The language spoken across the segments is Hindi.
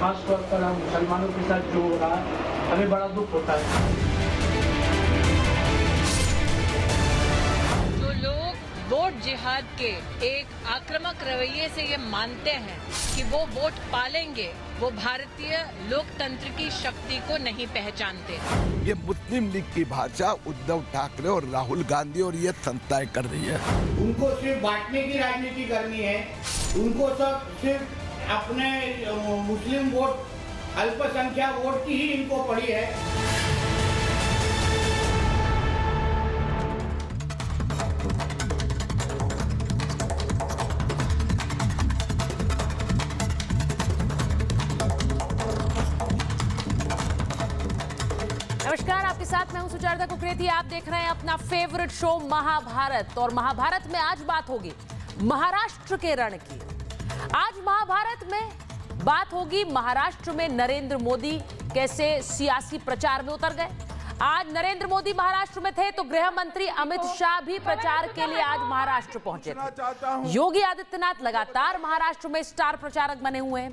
खास तौर पर हम मुसलमानों के साथ जो हो रहा है हमें बड़ा दुख होता है। जो लोग वोट जिहाद के एक आक्रामक रवैये से ये मानते हैं कि वो वोट पालेंगे, वो भारतीय लोकतंत्र की शक्ति को नहीं पहचानते। ये मुस्लिम लीग की भाषा उद्धव ठाकरे और राहुल गांधी और ये संस्थाएं कर रही है। उनको सिर्फ बांटने की राजनीति करनी है, उनको सब सिर्फ अपने मुस्लिम वोट, अल्पसंख्यक वोट की ही इनको पड़ी है। नमस्कार, आपके साथ मैं हूं सुचारदा कुकरेती। आप देख रहे हैं अपना फेवरेट शो महाभारत, और महाभारत में आज बात होगी महाराष्ट्र के रण की। आज महाभारत में बात होगी महाराष्ट्र में नरेंद्र मोदी कैसे सियासी प्रचार में उतर गए। आज नरेंद्र मोदी महाराष्ट्र में थे तो गृह मंत्री अमित शाह भी प्रचार के लिए आज महाराष्ट्र पहुंचे थे। योगी आदित्यनाथ लगातार महाराष्ट्र में स्टार प्रचारक बने हुए हैं।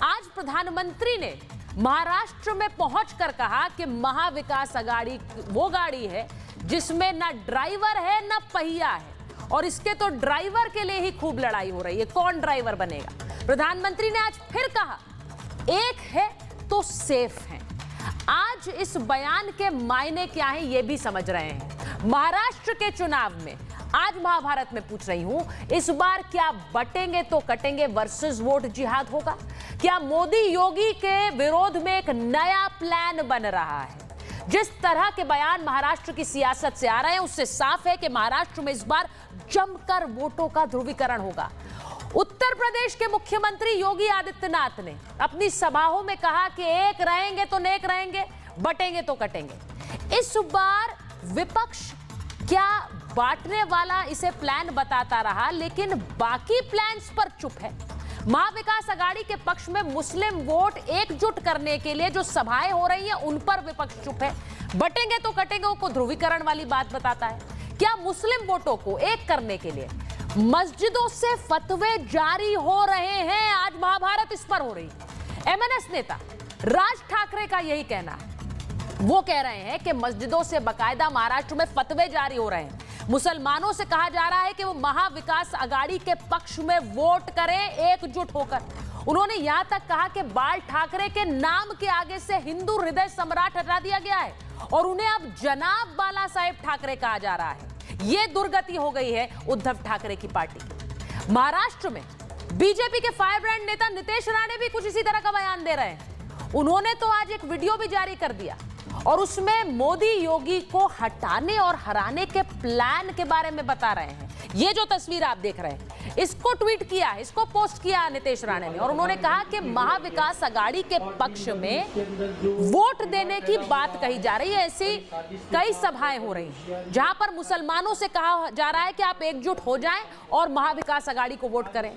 आज प्रधानमंत्री ने महाराष्ट्र में पहुंचकर कहा कि महाविकास अघाड़ी वो गाड़ी है जिसमें ना ड्राइवर है ना पहिया है, और इसके तो ड्राइवर के लिए ही खूब लड़ाई हो रही है, कौन ड्राइवर बनेगा। प्रधानमंत्री ने आज फिर कहा एक है तो सेफ है। आज इस बयान के मायने क्या है ये भी समझ रहे हैं। महाराष्ट्र के चुनाव में आज महाभारत में पूछ रही हूं, इस बार क्या बटेंगे तो कटेंगे वर्सेस वोट जिहाद होगा? क्या मोदी योगी के विरोध में एक नया प्लान बन रहा है? जिस तरह के बयान महाराष्ट्र की सियासत से आ रहे हैं उससे साफ है कि महाराष्ट्र में इस बार जमकर वोटों का ध्रुवीकरण होगा। उत्तर प्रदेश के मुख्यमंत्री योगी आदित्यनाथ ने अपनी सभाओं में कहा कि एक रहेंगे तो नेक रहेंगे, बटेंगे तो कटेंगे। इस बार विपक्ष क्या बांटने वाला इसे प्लान बताता रहा, लेकिन बाकी प्लान्स पर चुप है। महाविकास अघाड़ी के पक्ष में मुस्लिम वोट एकजुट करने के लिए जो सभाएं हो रही हैं उन पर विपक्ष चुप है। बटेंगे तो कटेंगे को ध्रुवीकरण वाली बात बताता है। क्या मुस्लिम वोटों को एक करने के लिए मस्जिदों से फतवे जारी हो रहे हैं? आज महाभारत इस पर हो रही है। एमएनएस नेता राज ठाकरे का यही कहना है। वो कह रहे हैं कि मस्जिदों से बकायदा महाराष्ट्र में फतवे जारी हो रहे हैं। मुसलमानों से कहा जा रहा है कि वो महाविकास अघाड़ी के पक्ष में वोट करें एकजुट होकर। उन्होंने यहां तक कहा कि बाल ठाकरे के नाम के आगे से हिंदू हृदय सम्राट हटा दिया गया है और उन्हें अब जनाब बाला साहेब ठाकरे कहा जा रहा है। ये दुर्गति हो गई है उद्धव ठाकरे की पार्टी की। महाराष्ट्र में बीजेपी के फायर ब्रांड नेता नितेश राणे भी कुछ इसी तरह का बयान दे रहे हैं। उन्होंने तो आज एक वीडियो भी जारी कर दिया और उसमें मोदी योगी को हटाने और हराने के प्लान के बारे में बता रहे हैं। ये जो तस्वीर आप देख रहे हैं इसको ट्वीट किया है, इसको पोस्ट किया नितेश राणे ने, और उन्होंने कहा कि महाविकास अघाड़ी के पक्ष में वोट देने की बात कही जा रही है। ऐसी कई सभाएं हो रही हैं जहां पर मुसलमानों से कहा जा रहा है कि आप एकजुट हो जाएं और महाविकास अघाड़ी को वोट करें,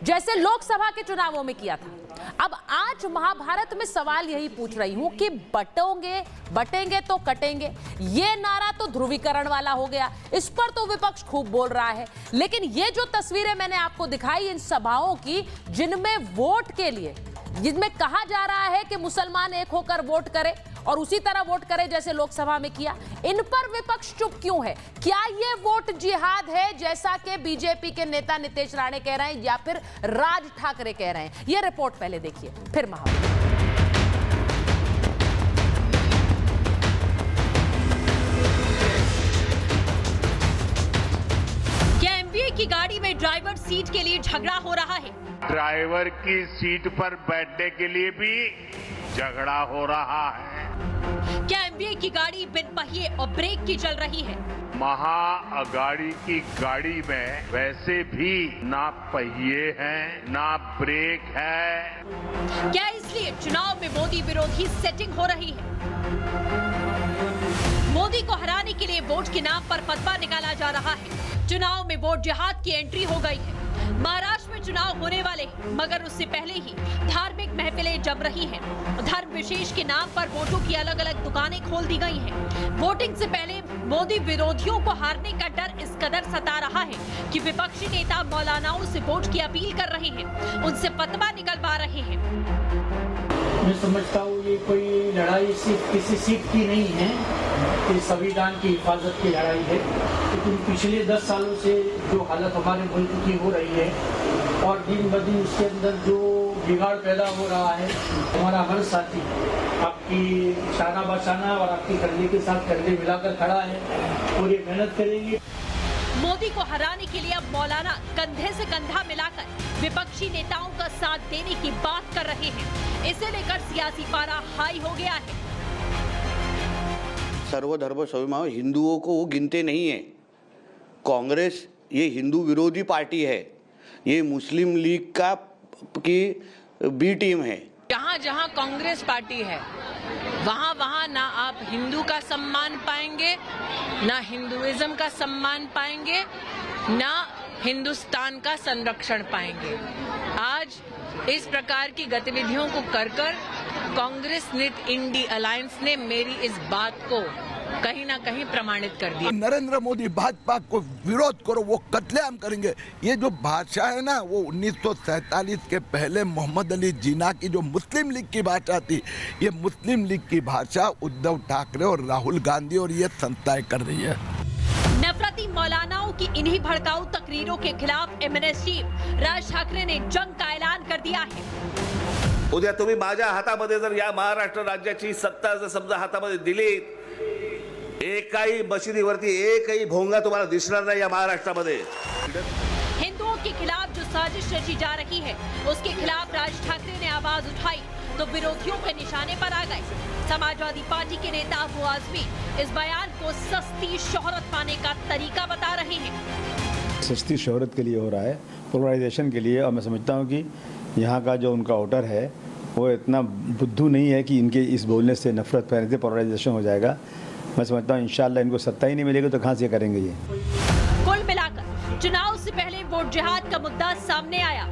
जैसे लोकसभा के चुनावों में किया था। अब आज महाभारत में सवाल यही पूछ रही हूं कि बटेंगे तो कटेंगे, ये नारा तो ध्रुवीकरण वाला हो गया, इस पर तो विपक्ष खूब बोल रहा है। लेकिन ये जो तस्वीरें मैंने आपको दिखाई इन सभाओं की, जिनमें वोट के लिए, जिनमें कहा जा रहा है कि मुसलमान एक होकर वोट करे और उसी तरह वोट करे जैसे लोकसभा में किया, इन पर विपक्ष चुप क्यों है? क्या ये वोट जिहाद है जैसा कि बीजेपी के नेता नितेश राणे कह रहे हैं या फिर राज ठाकरे कह रहे हैं? ये रिपोर्ट पहले देखिए, फिर महाभारत। क्या एमबीए की गाड़ी में ड्राइवर सीट के लिए झगड़ा हो रहा है? ड्राइवर की सीट पर बैठने के लिए भी झगड़ा हो रहा है। क्या एमबीए की गाड़ी बिन पहिए और ब्रेक की चल रही है? महाअघाड़ी की गाड़ी में वैसे भी ना पहिए हैं ना ब्रेक है। क्या इसलिए चुनाव में मोदी विरोधी सेटिंग हो रही है? मोदी को हराने के लिए वोट के नाम पर फतवा निकाला जा रहा है। चुनाव में वोट जिहाद की एंट्री हो गई है। महाराष्ट्र में चुनाव होने वाले, मगर उससे पहले ही धार्मिक महफिलें जम रही हैं। धर्म विशेष के नाम पर वोटों की अलग अलग दुकानें खोल दी गई हैं। वोटिंग से पहले मोदी विरोधियों को हारने का डर इस कदर सता रहा है कि विपक्षी नेता मौलानाओं से वोट की अपील कर रहे हैं, उनसे फतवा निकलवा रहे हैं। मैं समझता हूँ ये कोई लड़ाई सिर्फ किसी सीट की नहीं है, ये संविधान की हिफाजत की लड़ाई है। लेकिन पिछले 10 सालों से जो हालत हमारे मुल्क की हो रही है और दिन ब दिन उसके अंदर जो बिगाड़ पैदा हो रहा है, हमारा हर साथी आपकी शाना बशाना और आपकी कंधे के साथ कंधे मिलाकर खड़ा है, पूरी मेहनत करेंगे। मोदी को हराने के लिए अब मौलाना कंधे से कंधा मिलाकर विपक्षी नेताओं का साथ देने की बात कर रहे हैं। इसे लेकर सियासी पारा हाई हो गया है। सर्वधर्म समभाव हिंदुओं को वो गिनते नहीं है। कांग्रेस ये हिंदू विरोधी पार्टी है, ये मुस्लिम लीग की बी टीम है। जहाँ जहाँ कांग्रेस पार्टी है वहाँ वहाँ ना आप हिंदू का सम्मान पाएंगे, ना हिंदुइज्म का सम्मान पाएंगे, ना हिंदुस्तान का संरक्षण पाएंगे। आज इस प्रकार की गतिविधियों को कर कांग्रेस नित इंडी अलायंस ने मेरी इस बात को कहीं ना कहीं प्रमाणित कर दिया। नरेंद्र मोदी भाजपा को विरोध करो, वो कत्लेआम करेंगे। ये जो भाषा है ना, वो 1947 के पहले मोहम्मद अली जिन्ना की जो मुस्लिम लीग की भाषा थी, ये मुस्लिम लीग की भाषा उद्धव ठाकरे और राहुल गांधी और ये संस्थाएं कर रही है। नफरती मौलानाओं की इन्हीं भड़काऊ तकरीरों के खिलाफ एमएनएस चीफ राज ठाकरे ने जंग का ऐलान कर दिया है। उद्या तुम्ही माझ्या हातामध्ये जर या महाराष्ट्र राज्याची सत्ता जर समजा हातामध्ये दिली, एकही मशिदीवरती एकही भोंगा तुम्हाला दिसणार नाही या महाराष्ट्रामध्ये। हिंदुओं के खिलाफ जो साजिश रची जा रही है, उसके खिलाफ राज ठाकरे ने आवाज उठाई तो विरोधियों के निशाने पर आ गए। समाजवादी पार्टी के नेता अबू आजमी इस बयान को सस्ती शोहरत पाने का तरीका बता रहे हैं। सस्ती शोहरत के लिए हो रहा है, पोलराइजेशन के लिए। और मैं समझता हूँ कि यहाँ का जो उनका वोटर है वो इतना बुद्धू नहीं है कि इनके इस बोलने से नफरत फैलने से पोलराइजेशन हो जाएगा। मैं समझता हूँ इंशाल्लाह इनको सत्ता ही नहीं मिलेगी तो कहाँ से करेंगे ये। कुल मिलाकर चुनाव से पहले वोट जिहाद का मुद्दा सामने आया,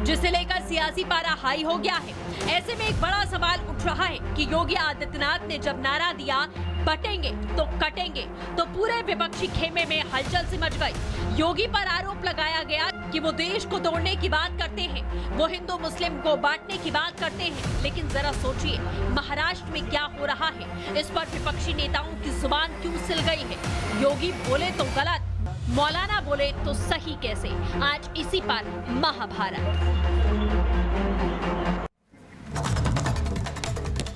जिसे लेकर सियासी पारा हाई हो गया है। ऐसे में एक बड़ा सवाल उठ रहा है कि योगी आदित्यनाथ ने जब नारा दिया बटेंगे तो कटेंगे, तो पूरे विपक्षी खेमे में हलचल सी मच गई। योगी पर आरोप लगाया गया कि वो देश को तोड़ने की बात करते हैं, वो हिंदू मुस्लिम को बांटने की बात करते हैं। लेकिन जरा सोचिए महाराष्ट्र में क्या हो रहा है, इस पर विपक्षी नेताओं की जुबान क्यों सिल गई है। योगी बोले तो गलत, मौलाना बोले तो सही कैसे। आज इसी पर महाभारत।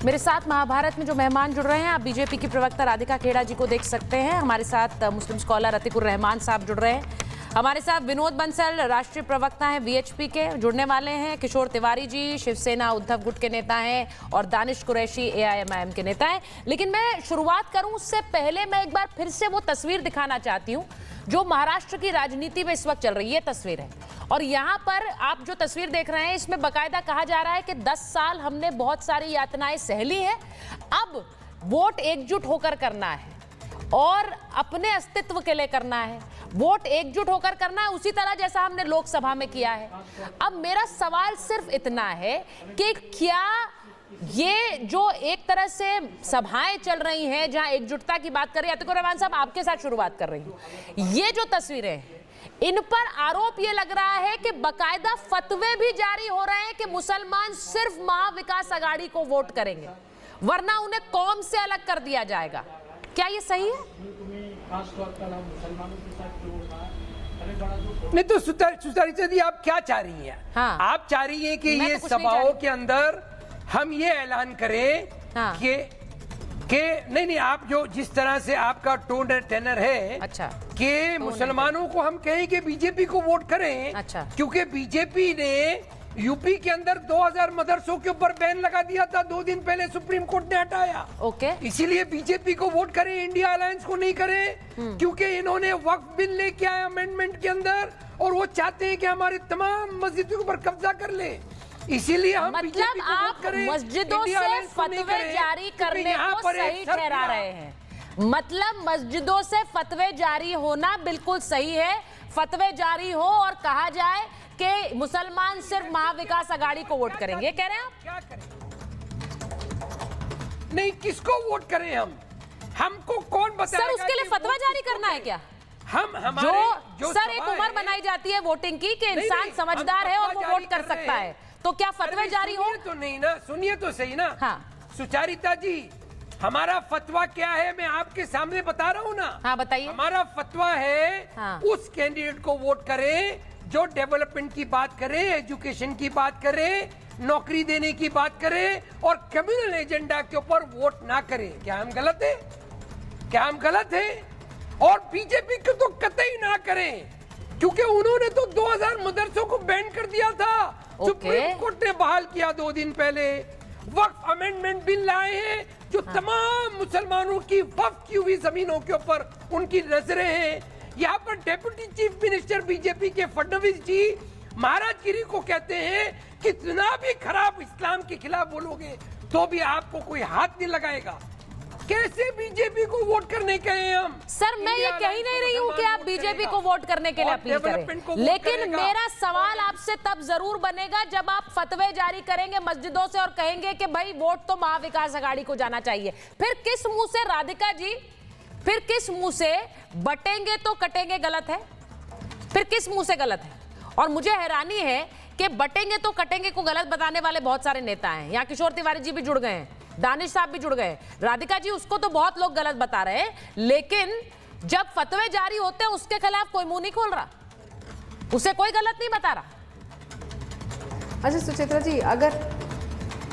मेरे साथ महाभारत में जो मेहमान जुड़ रहे हैं, आप बीजेपी की प्रवक्ता राधिका खेड़ा जी को देख सकते हैं। हमारे साथ मुस्लिम स्कॉलर अतीकुर रहमान साहब जुड़ रहे हैं। हमारे साथ विनोद बंसल राष्ट्रीय प्रवक्ता हैं वीएचपी के, जुड़ने वाले हैं। किशोर तिवारी जी शिवसेना उद्धव गुट के नेता हैं और दानिश कुरैशी एआईएमआईएम के नेता हैं। लेकिन मैं शुरुआत करूं उससे पहले मैं एक बार फिर से वो तस्वीर दिखाना चाहती हूं जो महाराष्ट्र की राजनीति में इस वक्त चल रही है। ये तस्वीर है और यहाँ पर आप जो तस्वीर देख रहे हैं इसमें बाकायदा कहा जा रहा है कि 10 साल हमने बहुत सारी यातनाएं सह ली है, अब वोट एकजुट होकर करना है और अपने अस्तित्व के लिए करना है। वोट एकजुट होकर करना है उसी तरह जैसा हमने लोकसभा में किया है। अब मेरा सवाल सिर्फ इतना है कि क्या ये जो एक तरह से सभाएं चल रही हैं जहां एकजुटता की बात कर रही है, अतीकुर रहमान साहब आपके साथ शुरुआत कर रही हूं, ये जो तस्वीरें हैं इन पर आरोप ये लग रहा है कि बकायदा फतवे भी जारी हो रहे हैं कि मुसलमान सिर्फ महाविकास आघाड़ी को वोट करेंगे वरना उन्हें कौम से अलग कर दिया जाएगा। क्या ये सही है? नहीं तो सुचारिता जी आप क्या चाह रही हैं? हाँ। आप चाह रही हैं कि ये तो सभाओं के अंदर हम ये ऐलान करें हाँ। कि नहीं आप जो जिस तरह से आपका टोन एंड टेनर है, अच्छा, कि मुसलमानों को हम कहें कि बीजेपी को वोट करें, अच्छा, क्योंकि बीजेपी ने यूपी के अंदर 2000 मदरसों के ऊपर बैन लगा दिया था, 2 दिन पहले सुप्रीम कोर्ट ने हटाया। ओके, इसीलिए बीजेपी को वोट करें, इंडिया अलायंस को नहीं करें, क्योंकि इन्होंने वक्फ बिल लेके आए अमेंडमेंट के अंदर और वो चाहते हैं कि हमारे तमाम मस्जिदों के ऊपर कब्जा कर ले। इसीलिए हम मतलब आप मस्जिदों से फतवे जारी करने को सही ठहरा रहे हैं। मतलब मस्जिदों से फतवे जारी होना बिल्कुल सही है, फतवे जारी हो और कहा जाए कि मुसलमान सिर्फ महाविकास आघाड़ी को वोट करेंगे, कह रहे हैं आप? क्या करें? नहीं, किसको वोट करें हम? हमको कौन बताएगा? सर उसके लिए फतवा जारी करना है क्या? हम हमारे जो सर एक उम्र बनाई जाती है वोटिंग की कि इंसान समझदार है और वो वोट कर सकता है, तो क्या फतवे जारी हो? तो नहीं ना, सुनिए तो सही ना। हाँ सुचारिता जी, हमारा फतवा क्या है मैं आपके सामने बता रहा हूँ ना। हाँ बताइए। हमारा फतवा है हाँ। उस कैंडिडेट को वोट करें जो डेवलपमेंट की बात करे, एजुकेशन की बात करे, नौकरी देने की बात करे और कम्युनल एजेंडा के ऊपर वोट ना करे। क्या हम गलत है? क्या हम गलत है? और बीजेपी को तो कतई ना करें, क्योंकि उन्होंने तो 2000 मदरसों को बैन कर दिया था। सुप्रीम कोर्ट ने बहाल किया 2 दिन पहले। वक्फ अमेंडमेंट बिल लाए हैं जो तमाम मुसलमानों की वक्फ की हुई जमीनों के ऊपर उनकी नजरें हैं। यहाँ पर डेप्यूटी चीफ मिनिस्टर बीजेपी के फडणवीस जी महाराजगिरी को कहते हैं कि जितना भी खराब इस्लाम के खिलाफ बोलोगे तो भी आपको कोई हाथ नहीं लगाएगा। कैसे बीजेपी को वोट करने के हैं हम? सर मैं ये कह ही नहीं रही हूँ कि आप बीजेपी को वोट करने के लिए अपील करें, लेकिन मेरा सवाल आपसे तब जरूर बनेगा जब आप फतवे जारी करेंगे मस्जिदों से और कहेंगे कि भाई वोट तो महाविकास आघाड़ी को जाना चाहिए। फिर किस मुंह से राधिका जी, फिर किस मुंह से बटेंगे तो कटेंगे गलत है? फिर किस मुंह से गलत है? और मुझे हैरानी है कि बटेंगे तो कटेंगे को गलत बताने वाले बहुत सारे नेता हैं। यहाँ किशोर तिवारी जी भी जुड़ गए हैं, दानिश साहब भी जुड़ गए, राधिका जी उसको तो बहुत लोग गलत बता रहे हैं, लेकिन जब फतवे जारी होते हैं उसके खिलाफ कोई मुंह नहीं खोल रहा, उसे कोई गलत नहीं बता रहा। अच्छा सुचित्रा जी,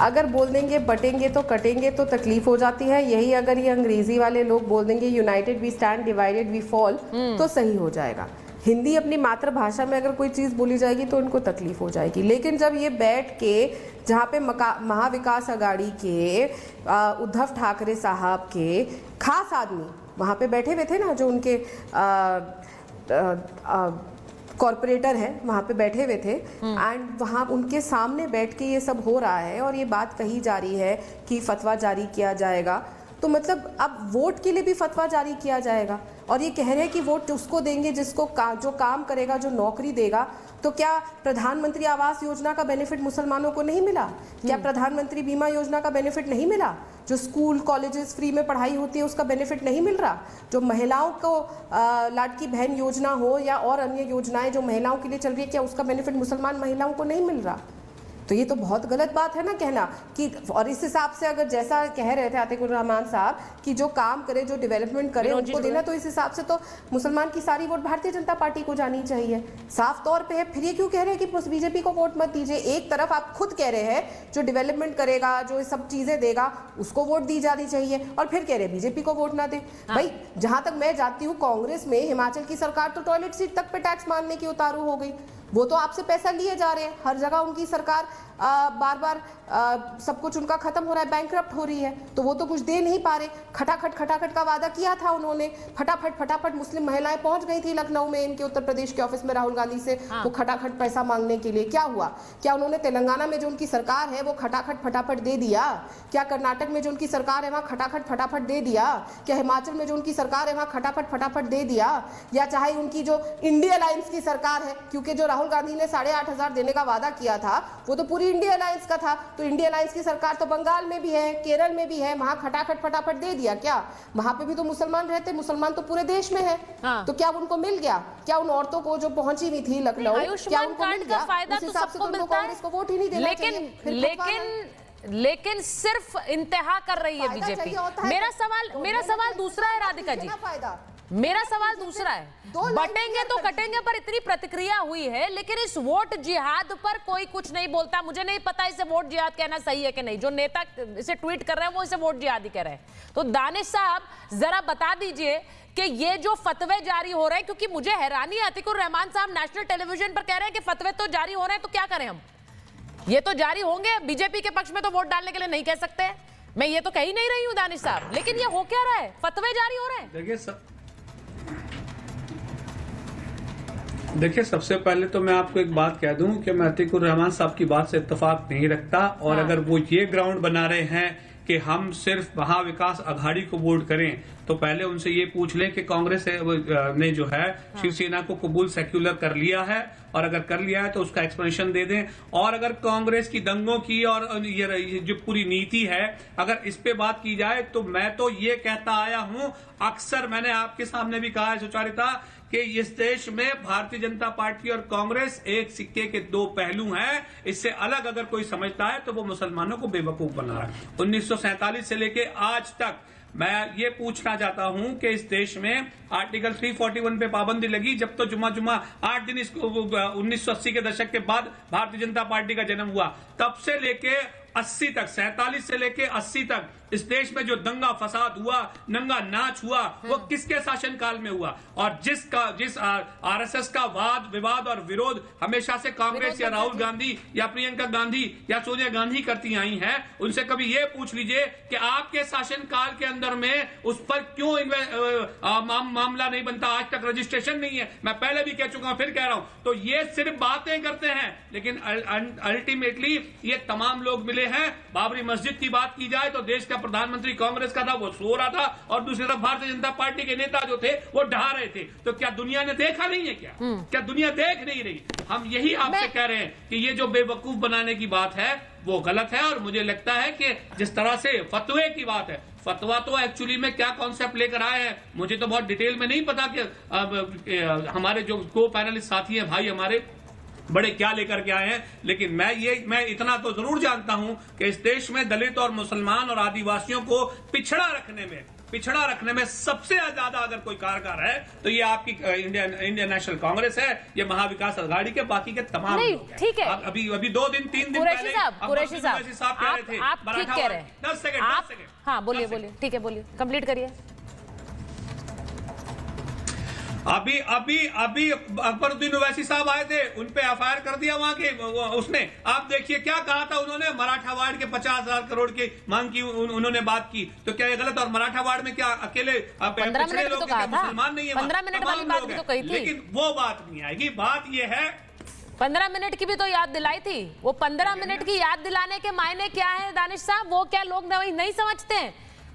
अगर बोल देंगे बटेंगे तो कटेंगे तो तकलीफ हो जाती है, यही अगर ये अंग्रेजी वाले लोग बोल देंगे united we stand divided we fall तो सही हो जाएगा। हिंदी अपनी मातृभाषा में अगर कोई चीज़ बोली जाएगी तो इनको तकलीफ हो जाएगी। लेकिन जब ये बैठ के जहाँ पे महाविकास आघाड़ी के उद्धव ठाकरे साहब के खास आदमी वहाँ पे बैठे हुए थे ना, जो उनके कॉरपोरेटर हैं वहाँ पे बैठे हुए थे, एंड वहाँ उनके सामने बैठ के ये सब हो रहा है और ये बात कही जा रही है कि फतवा जारी किया जाएगा, तो मतलब अब वोट के लिए भी फतवा जारी किया जाएगा। और ये कह रहे हैं कि वोट उसको देंगे जिसको जो काम करेगा, जो नौकरी देगा। तो क्या प्रधानमंत्री आवास योजना का बेनिफिट मुसलमानों को नहीं मिला? क्या प्रधानमंत्री बीमा योजना का बेनिफिट नहीं मिला? जो स्कूल कॉलेजेस फ्री में पढ़ाई होती है उसका बेनिफिट नहीं मिल रहा? जो महिलाओं को लाडकी बहन योजना हो या और अन्य योजनाएं जो महिलाओं के लिए चल रही है, क्या उसका बेनिफिट मुसलमान महिलाओं को नहीं मिल रहा? तो ये तो बहुत गलत बात है ना कहना कि, और इस हिसाब से अगर जैसा कह रहे थे आतिकुर रहमान साहब कि जो काम करे, जो डेवलपमेंट करे उनको देना, तो इस हिसाब से तो मुसलमान की सारी वोट भारतीय जनता पार्टी को जानी चाहिए, साफ तौर पे है। फिर ये क्यों कह रहे हैं कि बीजेपी को वोट मत दीजिए? एक तरफ आप खुद कह रहे हैं जो डेवलपमेंट करेगा, जो सब चीजें देगा उसको वोट दी जानी चाहिए, और फिर कह रहे हैं बीजेपी को वोट ना दे। भाई जहां तक मैं जाती हूँ कांग्रेस में हिमाचल की सरकार तो टॉयलेट सीट तक पे टैक्स मानने की उतारू हो गई। वो तो आपसे पैसा लिए जा रहे हैं, हर जगह उनकी सरकार बार बार सब कुछ उनका खत्म हो रहा है, बैंकरप्ट हो रही है, तो वो तो कुछ दे नहीं पा रहे। खटाखट का वादा किया था उन्होंने, फटाफट मुस्लिम महिलाएं पहुंच गई थी लखनऊ में इनके उत्तर प्रदेश के ऑफिस में राहुल गांधी से वो खटाखट पैसा मांगने के लिए। क्या हुआ? क्या उन्होंने तेलंगाना में जो उनकी सरकार है वो फटाफट दे दिया? क्या कर्नाटक में जो उनकी सरकार है वहाँ फटाफट दे दिया? क्या हिमाचल में जो उनकी सरकार है वहाँ फटाफट दे दिया? या चाहे उनकी जो इंडिया अलायंस की सरकार है, क्योंकि जो राहुल गांधी ने 8,500 देने का वादा किया था वो तो पूरी इंडिया अलायंस का था, तो इंडिया अलायंस की सरकार तो बंगाल में भी है, केरल में भी है, वहां फटाफट दे दिया। क्या वहां पे भी तो मुसलमान रहते, मुसलमान तो पूरे देश में है। तो क्या उनको मिल गया? क्या उन औरतों को जो पहुंची हुई थी लखनऊ, क्या उनको मिल गया? उस हिसाब से तो उनको कांग्रेस को वोट ही नहीं देना चाहिए। लेकिन सिर्फ इंतहा कर रही है बीजेपी। मेरा सवाल दूसरा है राधिका जी, मेरा सवाल दूसरा है। बटेंगे तो कटेंगे पर इतनी प्रतिक्रिया हुई है, लेकिन इस वोट जिहाद पर कोई कुछ नहीं बोलता। मुझे नहीं पता इसे वोट जिहाद कहना सही है कि नहीं। जो नेता इसे ट्वीट कर रहे हैं वो इसे वोट जिहाद ही कह रहे हैं। तो दानिश साहब जरा बता दीजिए कि ये जो फतवे जारी हो रहे हैं, क्योंकि मुझे हैरानी है, आतिकुर रहमान साहब नेशनल टेलीविजन पर कह रहे हैं कि फतवे तो जारी हो रहे हैं, तो क्या करें हम? ये तो जारी होंगे, बीजेपी के पक्ष में तो वोट डालने के लिए नहीं कह सकते। मैं ये तो कह ही नहीं रही हूँ दानिश साहब, लेकिन ये हो क्या रहा है? फतवे जारी हो रहे हैं। देखिए सबसे पहले तो मैं आपको एक बात कह दूं कि मैं अतीकुर रहमान साहब की बात से इत्तेफाक नहीं रखता, और अगर वो ये ग्राउंड बना रहे हैं कि हम सिर्फ महाविकास आघाड़ी को वोट करें, तो पहले उनसे ये पूछ लें कि कांग्रेस ने जो है शिवसेना को कबूल सेक्युलर कर लिया है, और अगर कर लिया है तो उसका एक्सप्लेनेशन दे दें। और अगर कांग्रेस की दंगों की और ये जो पूरी नीति है, अगर इस पे बात की जाए तो मैं तो ये कहता आया हूं, अक्सर मैंने आपके सामने भी कहा है सुचारिता, कि इस देश में भारतीय जनता पार्टी और कांग्रेस एक सिक्के के दो पहलू हैं। इससे अलग अगर कोई समझता है तो वो मुसलमानों को बेवकूफ बना रहा है। 1947 से लेके आज तक मैं ये पूछना चाहता हूं कि इस देश में आर्टिकल 341 पे पाबंदी लगी, जब तो जुमा 8 दिन 1980 के दशक के बाद भारतीय जनता पार्टी का जन्म हुआ, तब से लेके 80 तक, 47 से लेके 80 तक इस देश में जो दंगा फसाद हुआ, नंगा नाच हुआ, वो किसके शासनकाल में हुआ? और जिस आरएसएस का वाद विवाद और विरोध हमेशा से कांग्रेस या राहुल गांधी या प्रियंका गांधी या सोनिया गांधी करती आई हैं, उनसे कभी ये पूछ लीजिए कि आपके शासनकाल के अंदर में उस पर क्यों मामला नहीं बनता, आज तक रजिस्ट्रेशन नहीं है। मैं पहले भी कह चुका हूं, फिर कह रहा हूं। तो ये सिर्फ बातें करते हैं, लेकिन अल्टीमेटली ये तमाम लोग मिले हैं। बाबरी मस्जिद की बात की जाए तो देश का प्रधानमंत्री कांग्रेस का था, वो सो रहा था, और दूसरी तरफ भारतीय जनता पार्टी के नेता जो थे वो ढहा रहे थे। तो क्या दुनिया ने देखा नहीं है? क्या दुनिया देख नहीं रही? हम यही आपसे कह रहे हैं कि ये जो बेवकूफ बनाने की बात है वो गलत है। और मुझे लगता है कि जिस तरह से फतवे की बात है, फतवा तो एक्चुअली में क्या कॉन्सेप्ट लेकर आए हैं मुझे तो बहुत डिटेल में नहीं पता कि हमारे जो को पैनलिस्ट साथी हैं, भाई हमारे बड़े क्या लेकर के आए हैं। लेकिन मैं इतना तो जरूर जानता हूं कि इस देश में दलित और मुसलमान और आदिवासियों को पिछड़ा रखने में सबसे ज्यादा अगर कोई कारगर है तो ये आपकी इंडियन नेशनल कांग्रेस है, ये महाविकास आघाड़ी के बाकी के तमाम लोग हैं। ठीक है, अभी 2-3 दिन कुरैशी साहब कह रहे थे, आप ठीक कह रहे हैं। 10 सेकंड हाँ बोलिए, ठीक है, बोलिए, कंप्लीट करिए। अभी अकबरुद्दीन ओवैसी साहब आए थे, उन पे एफआईआर कर दिया वहां के उसने। आप देखिए क्या कहा था उन्होंने, मराठा वार्ड के 50,000 करोड़ की मांग की उन्होंने बात की, तो क्या ये गलत? और मराठा वार्ड में क्या अकेले 15 मिनट तो कहा था, मुसलमान नहीं है? 15 मिनट वाली बात भी तो कही थी, लेकिन वो बात नहीं आएगी। बात ये है 15 मिनट की भी तो याद दिलाई थी। वो 15 मिनट की याद दिलाने के मायने क्या है दानिश साहब, वो क्या लोग नहीं समझते हैं?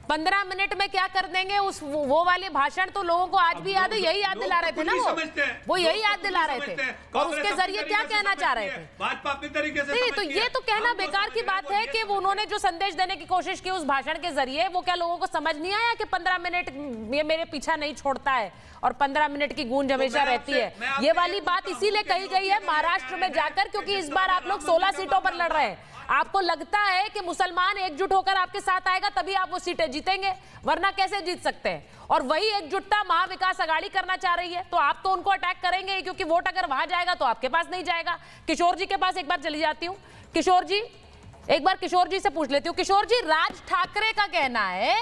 15 मिनट में क्या कर देंगे वो वाले भाषण तो लोगों को आज भी याद है। यही याद दिला रहे थे ना, वो यही याद दिला रहे थे, और उसके जरिए क्या कहना चाह रहे थे? भाजपा अपनी तरीके से नहीं, तो ये तो कहना बेकार की बात है कि उन्होंने जो संदेश देने की कोशिश की उस भाषण के जरिए, वो क्या लोगों को समझ नहीं आया कि 15 मिनट ये मेरे पीछा नहीं छोड़ता है और 15 मिनट की गूंज हमेशा रहती है? ये वाली बात इसीलिए कही गई है महाराष्ट्र में जाकर, क्योंकि इस बार आप लोग 16 सीटों पर लड़ रहे हैं। आपको लगता है कि मुसलमान एकजुट होकर आपके साथ आएगा तभी आप वो सीटें जीतेंगे, वरना कैसे जीत सकते हैं? और वही एकजुटता महाविकास आघाड़ी करना चाह रही है, तो आप तो उनको अटैक करेंगे, क्योंकि वोट अगर वहां जाएगा तो आपके पास नहीं जाएगा। किशोर जी के पास एक बार चली जाती हूँ। किशोर जी, एक बार किशोर जी से पूछ लेती हूँ। किशोर जी, राज ठाकरे का कहना है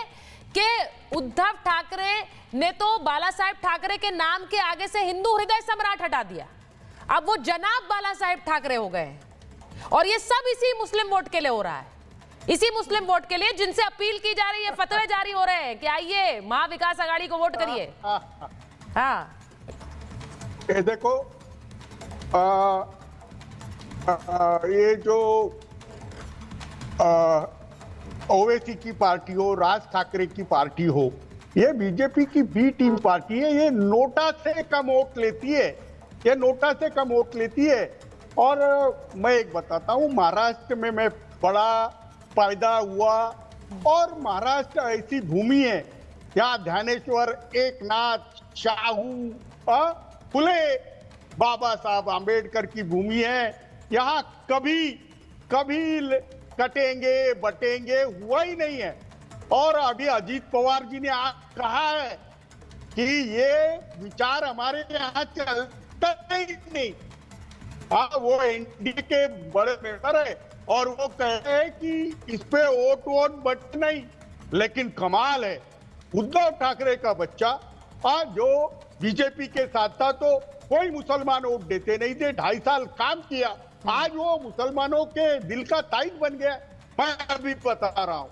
कि उद्धव ठाकरे ने तो बाला साहेब ठाकरे के नाम के आगे से हिंदू हृदय सम्राट हटा दिया, अब वो जनाब बाला साहेब ठाकरे हो गए, और ये सब इसी मुस्लिम वोट के लिए हो रहा है, इसी मुस्लिम वोट के लिए जिनसे अपील की जा रही है, फतवे जारी हो रहे हैं कि आइए महाविकास आघाड़ी को वोट करिए। हाँ, ये देखो, ये जो ओवैसी की पार्टी हो, राज ठाकरे की पार्टी हो, ये बीजेपी की बी टीम पार्टी है। ये नोटा से कम वोट लेती है, ये नोटा से कम वोट लेती है। और मैं एक बताता हूँ, महाराष्ट्र में मैं बड़ा पैदा हुआ, और महाराष्ट्र ऐसी भूमि है यहाँ ध्यानेश्वर, एकनाथ, शाहू, फुले, बाबा साहब आम्बेडकर की भूमि है। यहाँ कभी कटेंगे बटेंगे हुआ ही नहीं है। और अभी अजीत पवार जी ने आज कहा है कि ये विचार हमारे यहाँ चलता ही नहीं। हाँ, वो एनडीए के बड़े मेंबर है और वो कह रहे हैं कि इस पे वोट बट नहीं, लेकिन कमाल है, उद्धव ठाकरे का बच्चा जो बीजेपी के साथ था तो कोई मुसलमान वोट देते नहीं थे, 2.5 साल काम किया, आज वो मुसलमानों के दिल का ताइज बन गया। मैं अभी बता रहा हूँ,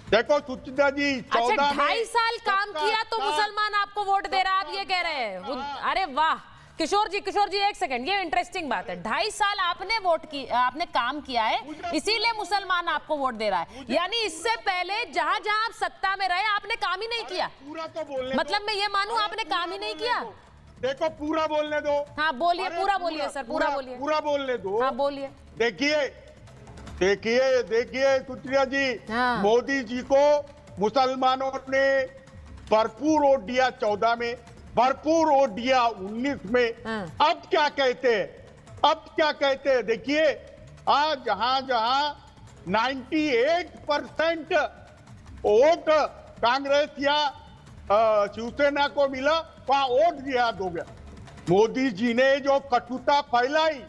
देखो सुचिता जी, 2.5 साल काम किया तो मुसलमान आपको वोट दे रहा है, आप ये कह रहे हैं? अरे वाह, किशोर जी एक सेकंड, ये इंटरेस्टिंग बात है। 2.5 साल आपने काम किया है, इसीलिए मुसलमान आपको वोट दे रहा है। यानी इससे पहले जहां आप सत्ता में रहे आपने काम ही नहीं किया। पूरा तो बोलने मतलब मैं ये मानूं आपने काम ही नहीं किया। देखो पूरा बोलने दो। हाँ बोलिए, पूरा बोलिए सर, पूरा बोलिए, पूरा बोलने दो। हाँ बोलिए। देखिए सुप्रिया जी, मोदी जी को मुसलमानों ने भरपूर वोट दिया 14 में, भरपूर वोट दिया 19 में। अब क्या कहते हैं? देखिए आज जहां 98% वोट कांग्रेस या शिवसेना को मिला, वहां वोट जिहाद हो गया। मोदी जी ने जो कटुता फैलाई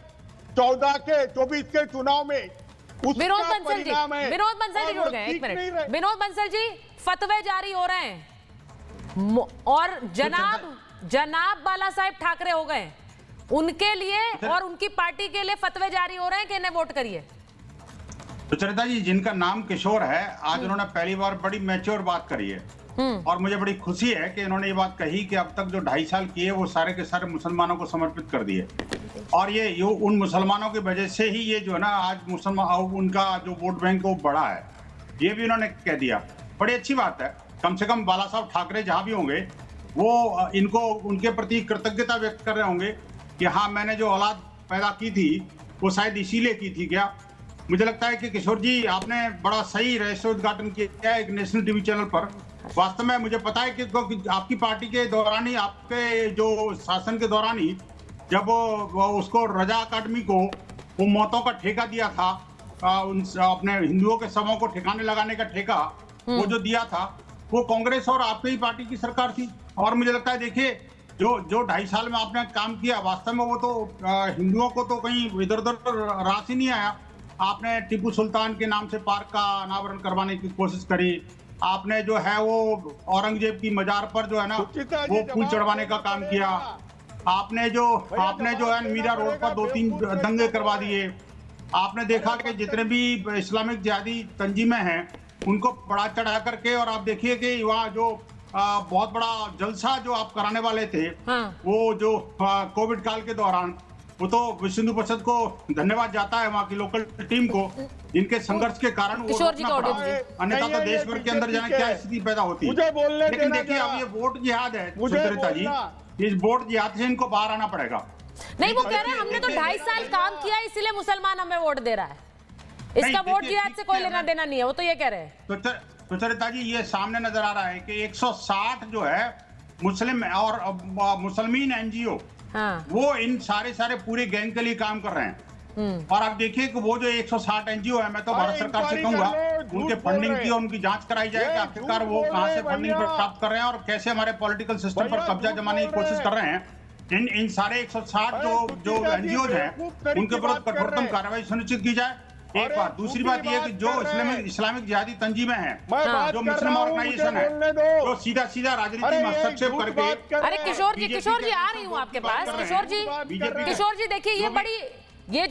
24 के चुनाव में, विनोद बंसल जी जुड़ गए। एक मिनट, विनोद बंसल जी, फतवे जारी हो रहे हैं और जनाब बाला साहेब ठाकरे हो गए, उनके लिए और उनकी पार्टी के लिए फतवे जारी हो रहे हैं कि इन्हें वोट करिए। सुचरिता जी, जिनका नाम किशोर है, आज उन्होंने पहली बार बड़ी मैच्योर बात करी है और मुझे बड़ी खुशी है कि इन्होंने ये बात कही कि अब तक जो 2.5 साल किए वो सारे के सारे मुसलमानों को समर्पित कर दिए। और ये उन मुसलमानों की वजह से ही ये जो है ना आज मुसलमान उनका जो वोट बैंक वो बढ़ा है, ये भी उन्होंने कह दिया। बड़ी अच्छी बात है। कम से कम बाला साहब ठाकरे जहां भी होंगे वो इनको उनके प्रति कृतज्ञता व्यक्त कर रहे होंगे कि हाँ, मैंने जो औलाद पैदा की थी वो शायद इसीलिए की थी। क्या मुझे लगता है कि किशोर जी आपने बड़ा सही रहस्योद्घाटन किया एक नेशनल टीवी चैनल पर। वास्तव में मुझे पता है कि आपकी पार्टी के दौरान ही, आपके जो शासन के दौरान ही, जब उसको रजा अकादमी को वो मौतों का ठेका दिया था, अपने हिंदुओं के शवों को ठिकाने लगाने का ठेका वो जो दिया था, वो कांग्रेस और आपकी ही पार्टी की सरकार थी। और मुझे लगता है देखिए जो 2.5 साल में आपने काम किया, वास्तव में वो तो हिंदुओं को तो कहीं इधर उधर रास ही नहीं आया। आपने टीपू सुल्तान के नाम से पार्क का अनावरण करवाने की कोशिश करी, आपने जो है वो औरंगजेब की मजार पर जो है ना वो फूल चढ़वाने का काम किया, आपने जो है मीरा रोड पर 2-3 दंगे करवा दिए। आपने देखा कि जितने भी इस्लामिक जिहादी तंजीमें हैं उनको बढ़ा चढ़ा करके, और आप देखिए कि वहाँ जो बहुत बड़ा जलसा जो आप कराने वाले थे, वो जो कोविड काल के दौरान, वो तो विश्व हिंदू परिषद को धन्यवाद जाता है, वहाँ की लोकल टीम को, जिनके संघर्ष के कारण वो रोकना पड़ा। अन्यथा तो देश भर के अंदर जाने क्या स्थिति पैदा होती है। लेकिन देखिए अब ये वोट जिहाद है सुचरिता जी, इस वोट जिहाद से इनको बाहर आना पड़ेगा। नहीं, वो कह रहे हैं हमने तो 2.5 साल काम किया इसीलिए मुसलमान हमें वोट दे रहा है, इसका वोट जिहाद से कोई लेना देना नहीं है, वो तो ये कह रहे हैं। सुचरिता जी, ये सामने नजर आ रहा है कि 160 जो है मुस्लिम और मुसलमान एनजीओ, वो इन सारे पूरे गैंग के लिए काम कर रहे हैं। और आप देखिए कि वो जो 160 एनजीओ है, मैं तो भारत सरकार से कहूंगा उनके फंडिंग की और उनकी जांच कराई जाए कि आखिरकार वो कहां से फंडिंग प्राप्त कर रहे हैं और कैसे हमारे पॉलिटिकल सिस्टम पर कब्जा जमाने की कोशिश कर रहे हैं। इन सारे 160 जो एनजीओ हैं उनके विरुद्ध कठोरतम कार्रवाई सुनिश्चित की जाए। एक बात, दूसरी बात यह कि जो इस्लामिक जिहादी तंजीमें हैं, जो मुस्लिम ऑर्गेनाइजेशन है, जो सीधा राजनीति में हस्तक्षेप करके। अरे किशोर जी आ रही हूँ आपके पास। किशोर जी देखिए, ये बड़ी ये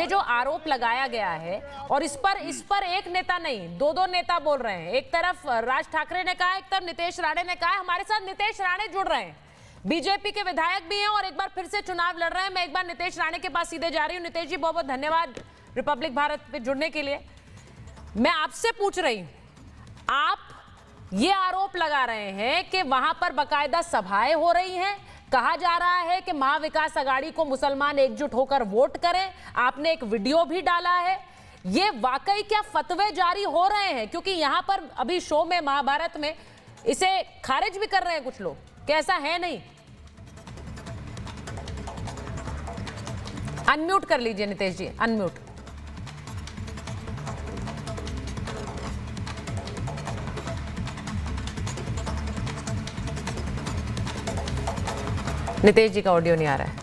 जो आरोप लगाया गया है, और इस पर एक नेता नहीं, दो नेता बोल रहे हैं। एक तरफ राज ठाकरे ने कहा, एक तरफ नीतीश राणे ने कहा। हमारे साथ नीतीश राणे जुड़ रहे हैं, बीजेपी के विधायक भी हैं और एक बार फिर से चुनाव लड़ रहे हैं। मैं एक बार नीतीश राणे के पास सीधे जा रही हूँ। नीतीश जी, बहुत बहुत धन्यवाद रिपब्लिक भारत पे जुड़ने के लिए। मैं आपसे पूछ रही हूं, आप ये आरोप लगा रहे हैं कि वहां पर बाकायदा सभाएं हो रही हैं, कहा जा रहा है कि महाविकास आघाड़ी को मुसलमान एकजुट होकर वोट करें। आपने एक वीडियो भी डाला है। ये वाकई क्या फतवे जारी हो रहे हैं? क्योंकि यहां पर अभी शो में महाभारत में इसे खारिज भी कर रहे हैं कुछ लोग, कैसा है नहीं। अनम्यूट कर लीजिए नीतीश जी, अनम्यूट। नीतीश जी का ऑडियो नहीं आ रहा है।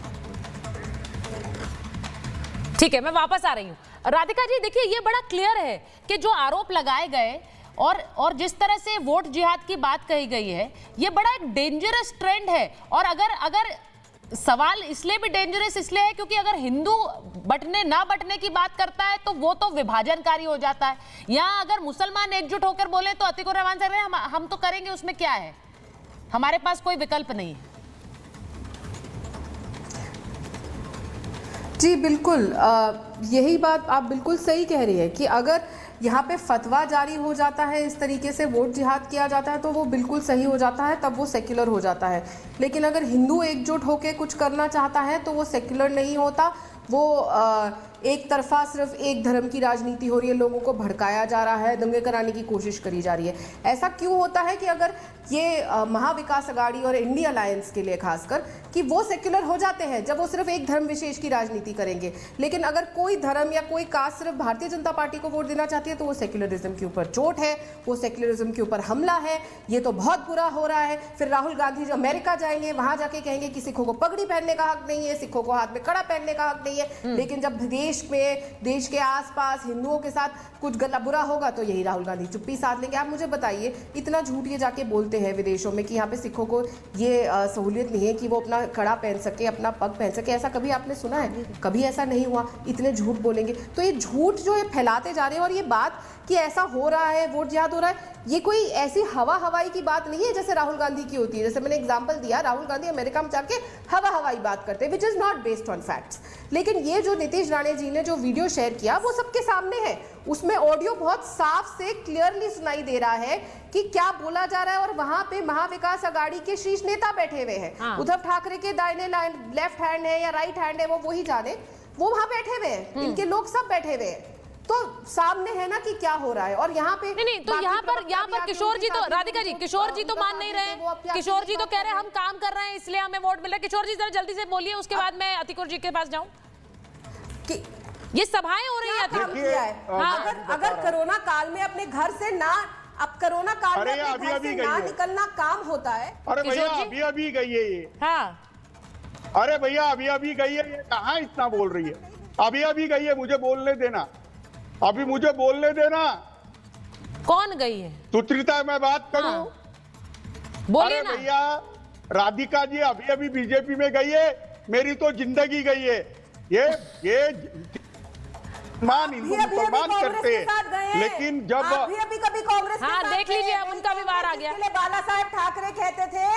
ठीक है, मैं वापस आ रही हूं। राधिका जी देखिए, ये बड़ा क्लियर है कि जो आरोप लगाए गए और जिस तरह से वोट जिहाद की बात कही गई है, ये बड़ा एक डेंजरस ट्रेंड है। और अगर सवाल इसलिए भी डेंजरस इसलिए है क्योंकि अगर हिंदू बटने ना बटने की बात करता है तो वो तो विभाजनकारी हो जाता है। यहाँ अगर मुसलमान एकजुट होकर बोले तो अतीकुर रहमान साहब हम तो करेंगे, उसमें क्या है, हमारे पास कोई विकल्प नहीं है। जी बिल्कुल, यही बात आप बिल्कुल सही कह रही है कि अगर यहाँ पे फतवा जारी हो जाता है, इस तरीके से वोट जिहाद किया जाता है, तो वो बिल्कुल सही हो जाता है, तब वो सेक्युलर हो जाता है। लेकिन अगर हिंदू एकजुट होकर कुछ करना चाहता है तो वो सेक्युलर नहीं होता, वो एक तरफा सिर्फ एक धर्म की राजनीति हो रही है, लोगों को भड़काया जा रहा है, दंगे कराने की कोशिश करी जा रही है। ऐसा क्यों होता है कि अगर ये महाविकास अघाड़ी और इंडिया अलायंस के लिए खासकर कि वो सेक्युलर हो जाते हैं जब वो सिर्फ एक धर्म विशेष की राजनीति करेंगे, लेकिन अगर कोई धर्म या कोई कास्ट सिर्फ भारतीय जनता पार्टी को वोट देना चाहती है तो वो सेक्युलरिज्म के ऊपर चोट है, वो सेक्युलरिज्म के ऊपर हमला है, ये तो बहुत बुरा हो रहा है। फिर राहुल गांधी जो अमेरिका जाएंगे वहां जाके कहेंगे कि सिखों को पगड़ी पहनने का हक नहीं है, सिखों को हाथ में कड़ा पहनने का हक नहीं है, लेकिन जब देश के आसपास हिंदुओं के साथ कुछ गला बुरा होगा तो यही राहुल गांधी चुप्पी साध लेंगे। आप मुझे बताइए, इतना झूठ ये जाके बोलते हैं विदेशों में कि यहाँ पे सिखों को ये सहूलियत नहीं है कि वो अपना कड़ा पहन सके, अपना पग पहन सके, ऐसा कभी आपने सुना है? कभी ऐसा नहीं हुआ। इतने झूठ बोलेंगे तो ये झूठ जो है फैलाते जा रहे हैं। और ये बात कि ऐसा हो रहा है, वोट जिहाद हो रहा है, ये कोई ऐसी हवाई की बात नहीं है जैसे राहुल गांधी की होती है। जैसे मैंने एग्जांपल दिया, राहुल गांधी अमेरिका में जाके हवाई बात करते हैं, which is not based on facts. लेकिन ये जो नीतीश राणे जी ने जो वीडियो शेयर किया वो सबके सामने है, उसमें ऑडियो बहुत साफ से क्लियरली सुनाई दे रहा है कि क्या बोला जा रहा है। और वहां पे महाविकास अघाड़ी के शीर्ष नेता बैठे हुए हैं, उद्धव ठाकरे के दाहिने लेफ्ट हैंड है या राइट हैंड है वो वही जाने, वो वहां बैठे हुए हैं, इनके लोग सब बैठे हुए हैं, तो सामने है ना कि क्या हो रहा है। और यहाँ पे नहीं तो यहाँ पर किशोर जी तो, राधिका जी, किशोर जी तो मान नहीं रहे, किशोर जी तो कह रहे हैं हम काम कर रहे हैं इसलिए हमें वोट मिला। किशोर जी जरा जल्दी से बोलिए, उसके बाद मैं अतिकुर जी के पास जाऊं। ये सभाएं हो रही है। अगर कोरोना काल में अपने घर से ना, अब कोरोना काल में अपने घर से ना निकलना काम होता है। अरे भैया अभी गई है ये। हाँ अरे भैया अभी गई है, ये कहाँ इतना बोल रही है? अभी गई है, मुझे बोलने देना, अभी मुझे बोलने देना। कौन गई है? सुचिता मैं बात करूं? बोलिए ना भैया, राधिका जी अभी बीजेपी में गई है, मेरी तो जिंदगी गई है। ये हिंदू मुसलमान करते हैं, लेकिन जब अभी कभी कांग्रेस हाँ देख लीजिए, अब उनका भी बाहर आ गया। बाला साहेब ठाकरे कहते थे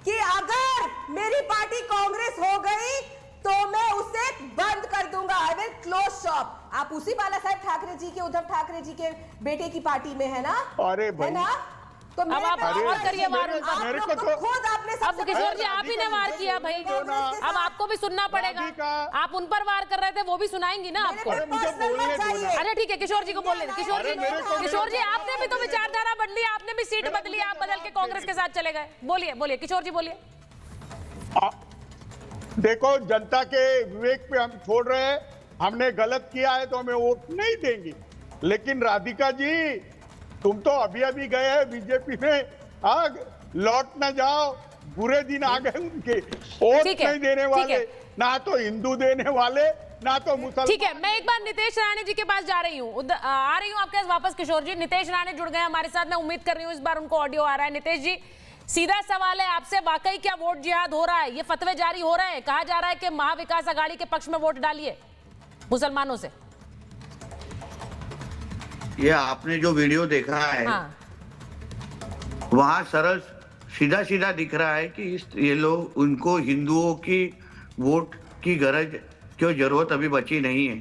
कि अगर मेरी पार्टी कांग्रेस हो गई तो मैं उसे बंद कर दूंगा, आई विल क्लोज शॉप। आप उसी बाला साहेब ठाकरे जी के, उद्धव ठाकरे जी के बेटे की पार्टी में है ना? अरे है ना? तो अब आप और करिए वार उनका। खुद आपने अब किशोर जी आप ही ने वार किया भाई, अब आपको भी सुनना पड़ेगा। आप उन पर वार कर रहे थे, वो भी सुनाएंगी ना आपको। अरे ठीक है, किशोर जी को बोलने दे। किशोर जी आपने भी तो विचारधारा बदली, आपने भी सीट बदली, आप बदल के कांग्रेस के साथ चले गए। बोलिए किशोर जी बोलिए। देखो, जनता के विवेक पे हम छोड़ रहे हैं, हमने गलत किया है तो हमें वोट नहीं देंगे। लेकिन राधिका जी, तुम तो अभी गए हैं बीजेपी में, लौट ना जाओ, बुरे दिन आ गए उनके। वोट नहीं देने वाले, ना तो हिंदू देने वाले, ना तो मुसलमान। ठीक है, मैं एक बार नितेश राणे जी के पास जा रही हूँ, आ रही हूँ आपके पास वापस। किशोर जी, नितेश राणे जुड़ गए हमारे साथ, मैं उम्मीद कर रही हूँ इस बार उनको ऑडियो आ रहा है। नितेश जी, सीधा सवाल है आपसे, वाकई क्या वोट जिहाद हो रहा है? ये फतवे जारी हो रहे हैं, कहा जा रहा है कि महाविकास अघाड़ी के पक्ष में वोट डालिए मुसलमानों से। ये आपने जो वीडियो देखा है, हाँ। वहां सरल सीधा दिख रहा है कि ये लोग, उनको हिंदुओं की वोट की गरज क्यों, जरूरत अभी बची नहीं है।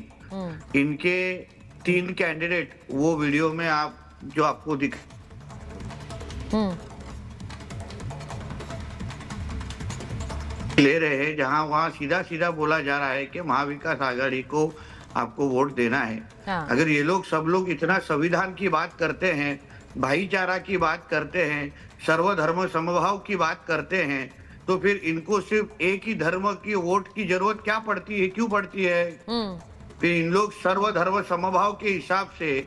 इनके 3 कैंडिडेट वो वीडियो में आप जो आपको दिख ले रहे हैं, जहां वहां सीधा बोला जा रहा है कि महाविकास आघाड़ी को आपको वोट देना है। हाँ। अगर ये लोग सब लोग इतना संविधान की बात करते हैं, भाईचारा की बात करते हैं, सर्वधर्म समभाव की बात करते हैं, तो फिर इनको सिर्फ एक ही धर्म की वोट की जरूरत क्या पड़ती है, क्यों पड़ती है? फिर इन लोग सर्वधर्म समभाव के हिसाब से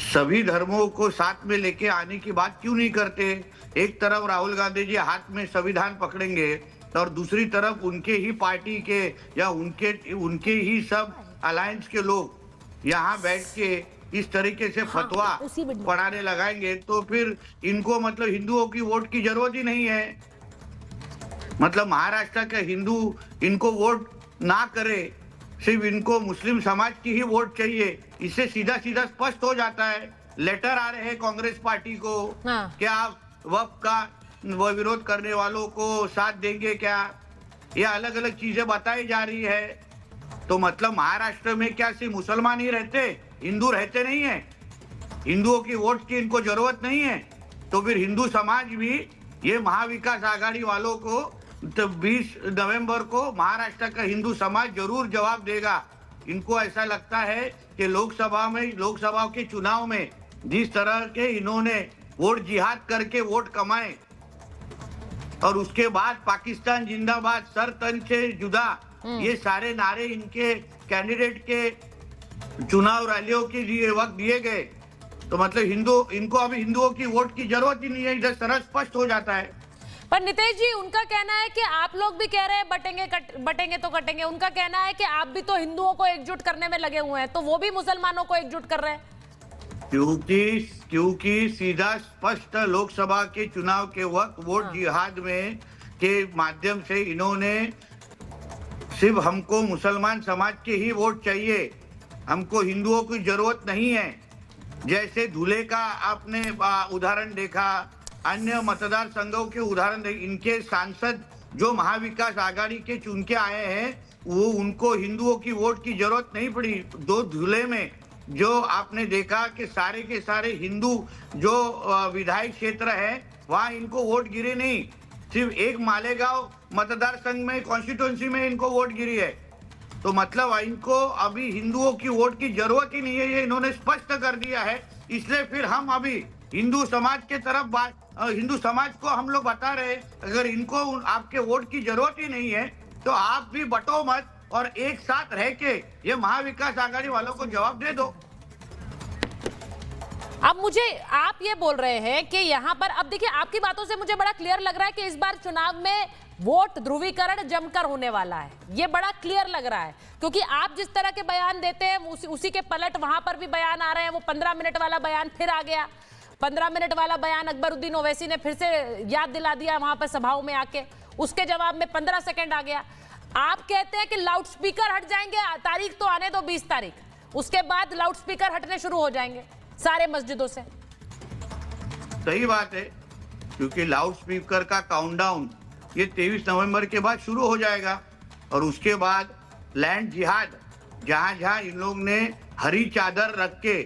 सभी धर्मों को साथ में लेके आने की बात क्यों नहीं करते? एक तरफ राहुल गांधी जी हाथ में संविधान पकड़ेंगे और दूसरी तरफ उनके ही पार्टी के या उनके ही सब अलायंस के लोग यहाँ बैठ के इस तरीके से फतवा पढ़ाने लगाएंगे, तो फिर इनको मतलब हिंदुओं की वोट की जरूरत ही नहीं है। मतलब महाराष्ट्र के हिंदू इनको वोट ना करे, सिर्फ इनको मुस्लिम समाज की ही वोट चाहिए। इससे सीधा स्पष्ट हो जाता है। लेटर आ रहे हैं कांग्रेस पार्टी को, क्या आप वक्फ का विरोध करने वालों को साथ देंगे क्या? ये अलग अलग चीजें बताई जा रही है। तो मतलब महाराष्ट्र में क्या सिर्फ मुसलमान ही रहते, हिंदू रहते नहीं है? हिंदुओं की वोट की इनको जरूरत नहीं है? तो फिर हिंदू समाज भी ये महाविकास आघाड़ी वालों को तो 20 नवंबर को महाराष्ट्र का हिंदू समाज जरूर जवाब देगा। इनको ऐसा लगता है कि लोकसभा के चुनाव में जिस तरह के इन्होंने वोट जिहाद करके वोट कमाए और उसके बाद पाकिस्तान जिंदाबाद, सर तन से जुदा, ये सारे नारे इनके कैंडिडेट के चुनाव रैलियों के लिए वक्त दिए गए, तो मतलब इनको अभी हिंदुओं की वोट की जरूरत ही नहीं है। इधर सरल स्पष्ट हो जाता है। पर नितेश जी, उनका कहना है कि आप लोग भी कह रहे हैं बटेंगे तो कटेंगे। उनका कहना है कि आप भी तो हिंदुओं को एकजुट करने में लगे हुए हैं, तो वो भी मुसलमानों को एकजुट कर रहे हैं। क्योंकि सीधा स्पष्ट लोकसभा के चुनाव के वक्त वोट जिहाद में के माध्यम से इन्होंने सिर्फ हमको मुसलमान समाज के ही वोट चाहिए, हमको हिंदुओं की जरूरत नहीं है। जैसे धुले का आपने उदाहरण देखा, अन्य मतदार संघों के उदाहरण देखे, इनके सांसद जो महाविकास आघाड़ी के चुन के आए हैं वो उनको हिंदुओं की वोट की जरूरत नहीं पड़ी। दो धुले में जो आपने देखा कि सारे के सारे हिंदू जो विधायक क्षेत्र है वहाँ इनको वोट गिरे नहीं, सिर्फ एक मालेगांव मतदार संघ में कॉन्स्टिट्यूंसी में इनको वोट गिरी है। तो मतलब इनको अभी हिंदुओं की वोट की जरूरत ही नहीं है, ये इन्होंने स्पष्ट कर दिया है। इसलिए फिर हम अभी हिंदू समाज के तरफ हिंदू समाज को हम लोग बता रहे, अगर इनको आपके वोट की जरूरत ही नहीं है तो आप भी बटो मत और एक साथ रह के ये महाविकास आघाड़ी वालों को जवाब दे दो। अब मुझे आप ये बोल रहे हैं कि यहाँ पर, अब देखिए आपकी बातों से मुझे बड़ा क्लियर लग रहा है कि इस बार चुनाव में वोट ध्रुवीकरण जमकर होने वाला है। ये बड़ा क्लियर लग रहा है, क्योंकि आप जिस तरह के बयान देते हैं उसी के पलट वहां पर भी बयान आ रहे हैं। वो 15 मिनट वाला बयान फिर आ गया, 15 मिनट वाला बयान अकबरुद्दीन ओवैसी ने फिर से याद दिला दिया वहां पर सभाओं में आके, उसके जवाब में 15 सेकंड आ गया। आप कहते हैं कि लाउड स्पीकर हट जाएंगे, तारीख तो आने दो 20 तारीख, उसके बाद लाउड स्पीकर हटने शुरू हो जाएंगे सारे मस्जिदों से। सही बात है, क्योंकि लाउड स्पीकर का काउंटडाउन ये 23 नवंबर के बाद शुरू हो जाएगा और उसके बाद लैंड जिहाद, जहां जहां इन लोग ने हरी चादर रख के,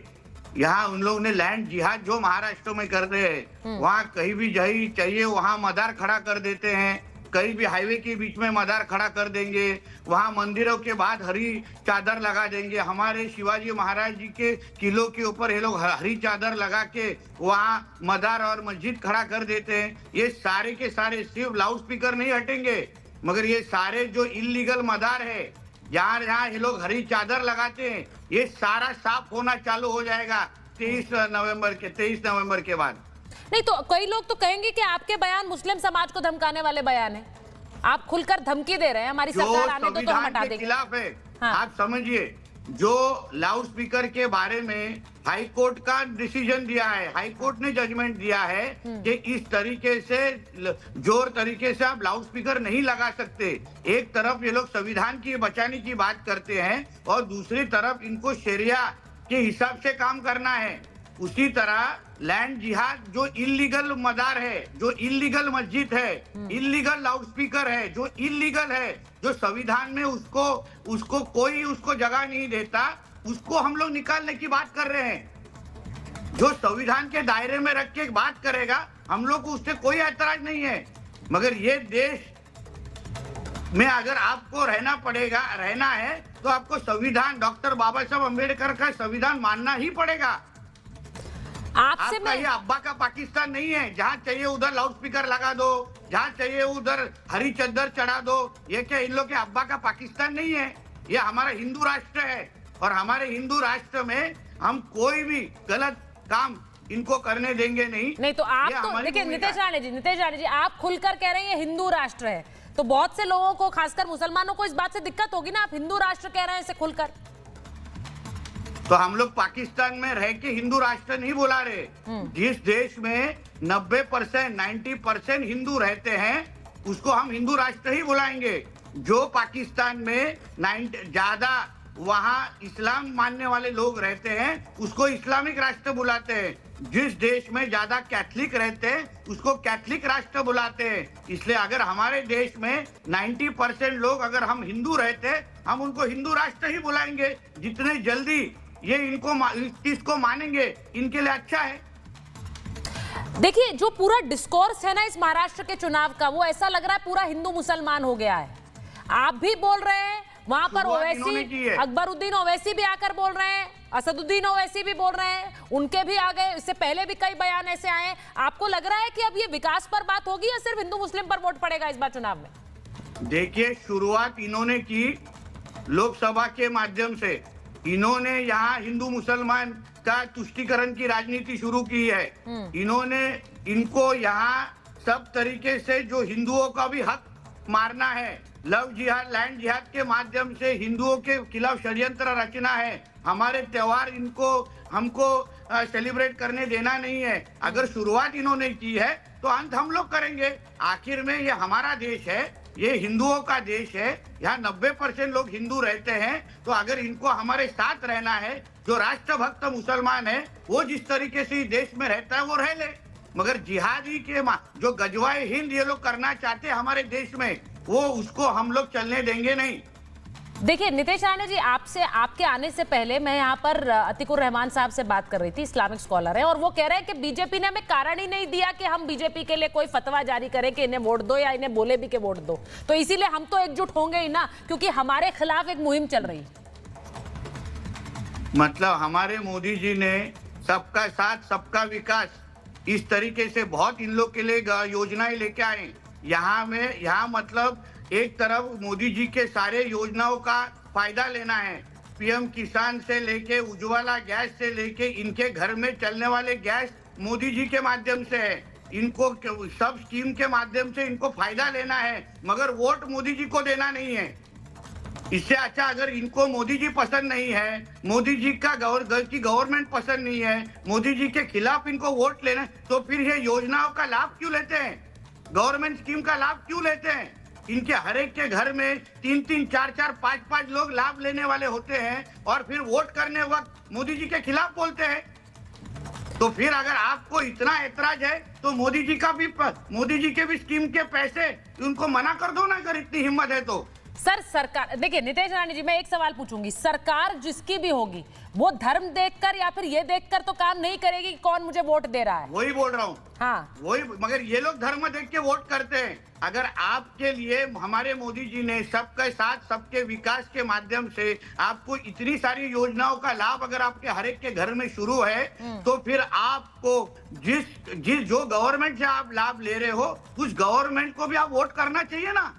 यहाँ उन लोग ने लैंड जिहाद जो महाराष्ट्र में कर रहे हैं, वहाँ कहीं भी जही चाहिए वहाँ मदार खड़ा कर देते हैं, कहीं भी हाईवे के बीच में मदार खड़ा कर देंगे, वहाँ मंदिरों के बाद हरी चादर लगा देंगे। हमारे शिवाजी महाराज जी के किलों के ऊपर ये लोग हरी चादर लगा के वहाँ मदार और मस्जिद खड़ा कर देते हैं। ये सारे के सारे सिर्फ लाउड स्पीकर नहीं हटेंगे, मगर ये सारे जो इलीगल मदार है जहाँ जहाँ ये लोग हरी चादर लगाते हैं, ये सारा साफ होना चालू हो जाएगा 23 नवंबर के बाद। नहीं तो कई लोग तो कहेंगे कि आपके बयान मुस्लिम समाज को धमकाने वाले बयान है, आप खुलकर धमकी दे रहे हैं हमारी सरकार आने दो तो हम हटा देंगे। खिलाफ है। हाँ। आप समझिए, जो लाउड स्पीकर के बारे में हाई कोर्ट का डिसीजन दिया है, हाई कोर्ट ने जजमेंट दिया है कि इस तरीके से जोर तरीके से आप लाउड स्पीकर नहीं लगा सकते। एक तरफ ये लोग संविधान की बचाने की बात करते हैं और दूसरी तरफ इनको शरिया के हिसाब से काम करना है। उसी तरह लैंड जिहाद जो इलीगल मदार है, जो इलीगल मस्जिद है, इलीगल लाउड स्पीकर है, जो इलीगल है, जो संविधान में उसको कोई उसको जगह नहीं देता, उसको हम लोग निकालने की बात कर रहे हैं। जो संविधान के दायरे में रख के बात करेगा, हम लोग को उससे कोई ऐतराज नहीं है। मगर ये देश में अगर आपको रहना है तो आपको संविधान, डॉक्टर बाबा साहब अम्बेडकर का संविधान मानना ही पड़ेगा। आपका ये अब्बा का पाकिस्तान नहीं है, जहाँ चाहिए उधर लाउड स्पीकर लगा दो, जहाँ चाहिए उधर हरी चद्दर चढ़ा दो। ये क्या इन लोग के अब्बा का पाकिस्तान नहीं है? ये हमारा हिंदू राष्ट्र है और हमारे हिंदू राष्ट्र में हम कोई भी गलत काम इनको करने देंगे नहीं। तो आप तो देखिए नितेश राणे जी आप खुलकर कह रहे हैं हिंदू राष्ट्र है, तो बहुत से लोगों को खासकर मुसलमानों को इस बात से दिक्कत होगी ना, आप हिंदू राष्ट्र कह रहे हैं इसे खुलकर। तो हम लोग पाकिस्तान में रह के हिंदू राष्ट्र नहीं बुला रहे। जिस देश में 90% हिंदू रहते हैं उसको हम हिंदू राष्ट्र ही बुलाएंगे। जो पाकिस्तान में ज्यादा वहाँ इस्लाम मानने वाले लोग रहते हैं उसको इस्लामिक राष्ट्र बुलाते हैं, जिस देश में ज्यादा कैथलिक रहते हैं उसको कैथलिक राष्ट्र बुलाते हैं। इसलिए अगर हमारे देश में 90% लोग अगर हम हिंदू रहते हम उनको हिंदू राष्ट्र ही बुलाएंगे। जितने जल्दी ये इस चीज को मानेंगे इनके लिए अच्छा है। देखिए जो पूरा डिस्कोर्स है ना इस महाराष्ट्र के चुनाव का, वो ऐसा लग रहा है पूरा हिंदू मुसलमान हो गया है। आप भी बोल रहे हैं, वहां पर ओवैसी, अकबरुद्दीन ओवैसी भी आकर बोल रहे हैं, असदुद्दीन ओवैसी भी बोल रहे हैं, उनके भी आ गए। इससे पहले भी कई बयान ऐसे आए। आपको लग रहा है कि अब ये विकास पर बात होगी या सिर्फ हिंदू मुस्लिम पर वोट पड़ेगा इस बार चुनाव में? देखिए, शुरुआत इन्होंने की लोकसभा के माध्यम से। इन्होंने यहाँ हिंदू मुसलमान का तुष्टीकरण की राजनीति शुरू की है। इनको यहाँ सब तरीके से जो हिंदुओं का भी हक मारना है, लव जिहाद, लैंड जिहाद के माध्यम से हिंदुओं के खिलाफ षड्यंत्र रचना है। हमारे त्योहार हमको सेलिब्रेट करने देना नहीं है। अगर शुरुआत इन्होंने की है तो अंत हम लोग करेंगे। आखिर में ये हमारा देश है, ये हिंदुओं का देश है। यहाँ 90% लोग हिंदू रहते हैं। तो अगर इनको हमारे साथ रहना है, जो राष्ट्रभक्त मुसलमान है वो जिस तरीके से देश में रहता है वो रह ले, मगर जिहादी के जो गजवाए हिंद ये लोग करना चाहते हैं हमारे देश में, वो उसको हम लोग चलने देंगे नहीं। देखिए नितेश राणे जी, आपके आने से पहले मैं यहाँ पर अतिकुर रहमान साहब से बात कर रही थी, इस्लामिक स्कॉलर है, और वो कह रहे हैं कि बीजेपी ने हमें कारण ही नहीं दिया कि हम बीजेपी के लिए कोई फतवा जारी करें कि इन्हें वोट दो या इन्हें बोले भी कि वोट दो। तो इसीलिए हम तो एकजुट होंगे ही ना, क्योंकि हमारे खिलाफ एक मुहिम चल रही है। मतलब हमारे मोदी जी ने सबका साथ सबका विकास इस तरीके से बहुत इन लोग के लिए योजनाएं लेके आए। यहाँ मतलब एक तरफ मोदी जी के सारे योजनाओं का फायदा लेना है। पीएम किसान से लेके उज्ज्वला गैस से लेके इनके घर में चलने वाले गैस मोदी जी के माध्यम से है। इनको सब स्कीम के माध्यम से इनको फायदा लेना है, मगर वोट मोदी जी को देना नहीं है। इससे अच्छा अगर इनको मोदी जी पसंद नहीं है, मोदी जी का की गवर्नमेंट पसंद नहीं है, मोदी जी के खिलाफ इनको वोट लेना, तो फिर ये योजनाओं का लाभ क्यों लेते हैं, गवर्नमेंट स्कीम का लाभ क्यों लेते हैं? इनके हर एक के घर में 3-3, 4-4, 5-5 लोग लाभ लेने वाले होते हैं और फिर वोट करने वक्त मोदी जी के खिलाफ बोलते हैं। तो फिर अगर आपको इतना ऐतराज है तो मोदी जी के भी स्कीम के पैसे उनको मना कर दो ना, अगर इतनी हिम्मत है तो। सर सरकार, देखिए नितेश राणे जी, मैं एक सवाल पूछूंगी, सरकार जिसकी भी होगी वो धर्म देखकर या फिर ये देखकर तो काम नहीं करेगी कि कौन मुझे वोट दे रहा है। वही बोल रहा हूँ। हाँ वही, मगर ये लोग धर्म देख के वोट करते हैं। अगर आपके लिए हमारे मोदी जी ने सबके साथ सबके विकास के माध्यम से आपको इतनी सारी योजनाओं का लाभ अगर आपके हर एक के घर में शुरू है, तो फिर आपको जिस जो गवर्नमेंट से आप लाभ ले रहे हो उस गवर्नमेंट को भी आप वोट करना चाहिए ना।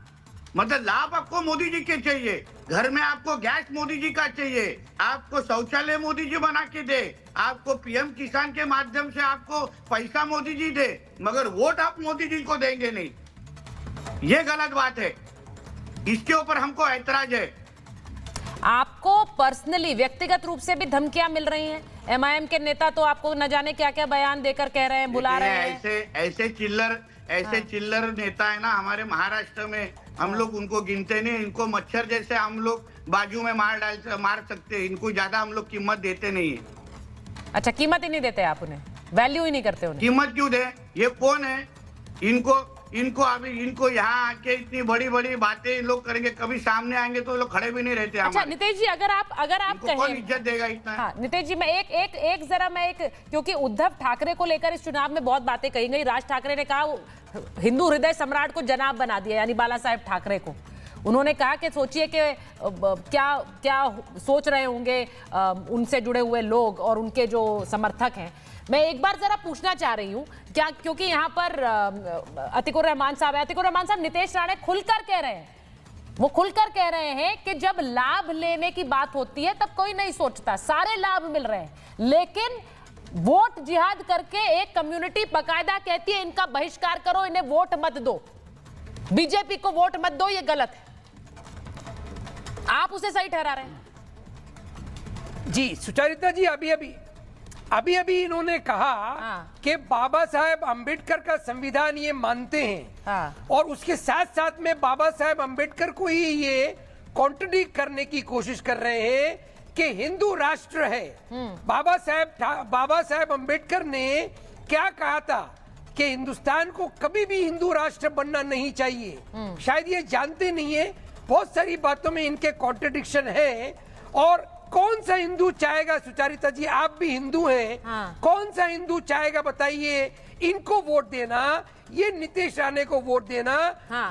मतलब लाभ आपको मोदी जी के चाहिए, घर में आपको गैस मोदी जी का चाहिए, आपको शौचालय मोदी जी बना के दे, आपको पीएम किसान के माध्यम से आपको पैसा मोदी जी दे, मगर वोट आप मोदी जी को देंगे नहीं। ये गलत बात है, इसके ऊपर हमको ऐतराज है। आपको पर्सनली व्यक्तिगत रूप से भी धमकियां मिल रही हैं? एमआईएम के नेता तो आपको न जाने क्या क्या बयान देकर कह रहे हैं, बुला रहे हैं। ऐसे चिल्लर नेता है ना हमारे महाराष्ट्र में, हम लोग उनको गिनते नहीं। इनको मच्छर जैसे हम लोग बाजू में मार सकते हैं, इनको ज्यादा हम लोग कीमत देते नहीं है। अच्छा, कीमत ही नहीं देते आप उन्हें, वैल्यू ही नहीं करते उन्हें। कीमत क्यों दे? ये कौन है? इनको यहाँ आके इतनी बड़ी बड़ी बातें इन लोग करेंगे, कभी सामने आएंगे तो लोग खड़े भी नहीं रहते। अच्छा नितेश जी, अगर आप कहें, कौन इज्जत देगा इतना? हाँ नितेश जी, मैं क्योंकि उद्धव ठाकरे को लेकर इस चुनाव में बहुत बातें कही गई। राज ठाकरे ने कहा हिंदू हृदय सम्राट को जनाब बना दिया, यानी बाला साहेब ठाकरे को। उन्होंने कहा कि सोचिए कि क्या सोच रहे होंगे उनसे जुड़े हुए लोग और उनके जो समर्थक हैं। मैं एक बार जरा पूछना चाह रही हूँ, क्या, क्योंकि यहाँ पर अतिकुर रहमान साहब है, अतिकुर रहमान साहब, नितेश राणे खुलकर कह रहे हैं, वो खुलकर कह रहे हैं कि जब लाभ लेने की बात होती है तब कोई नहीं सोचता, सारे लाभ मिल रहे हैं, लेकिन वोट जिहाद करके एक कम्युनिटी बकायदा कहती है इनका बहिष्कार करो, इन्हें वोट मत दो, बीजेपी को वोट मत दो, ये गलत है। आप उसे सही ठहरा रहे हैं? जी सुचरिता जी, अभी इन्होंने कहा कि बाबा साहेब अंबेडकर का संविधान ये मानते हैं, और उसके साथ साथ में बाबा साहेब अंबेडकर को ही ये कॉन्ट्रडिक्ट करने की कोशिश कर रहे हैं कि हिंदू राष्ट्र है। बाबा साहेब अंबेडकर ने क्या कहा था कि हिंदुस्तान को कभी भी हिंदू राष्ट्र बनना नहीं चाहिए। शायद ये जानते नहीं है, बहुत सारी बातों में इनके कॉन्ट्रडिक्शन है। और कौन सा हिंदू चाहेगा, सुचारिता जी आप भी हिंदू हैं, कौन सा हिंदू चाहेगा बताइए इनको वोट देना, ये नीतीश राणे को वोट देना,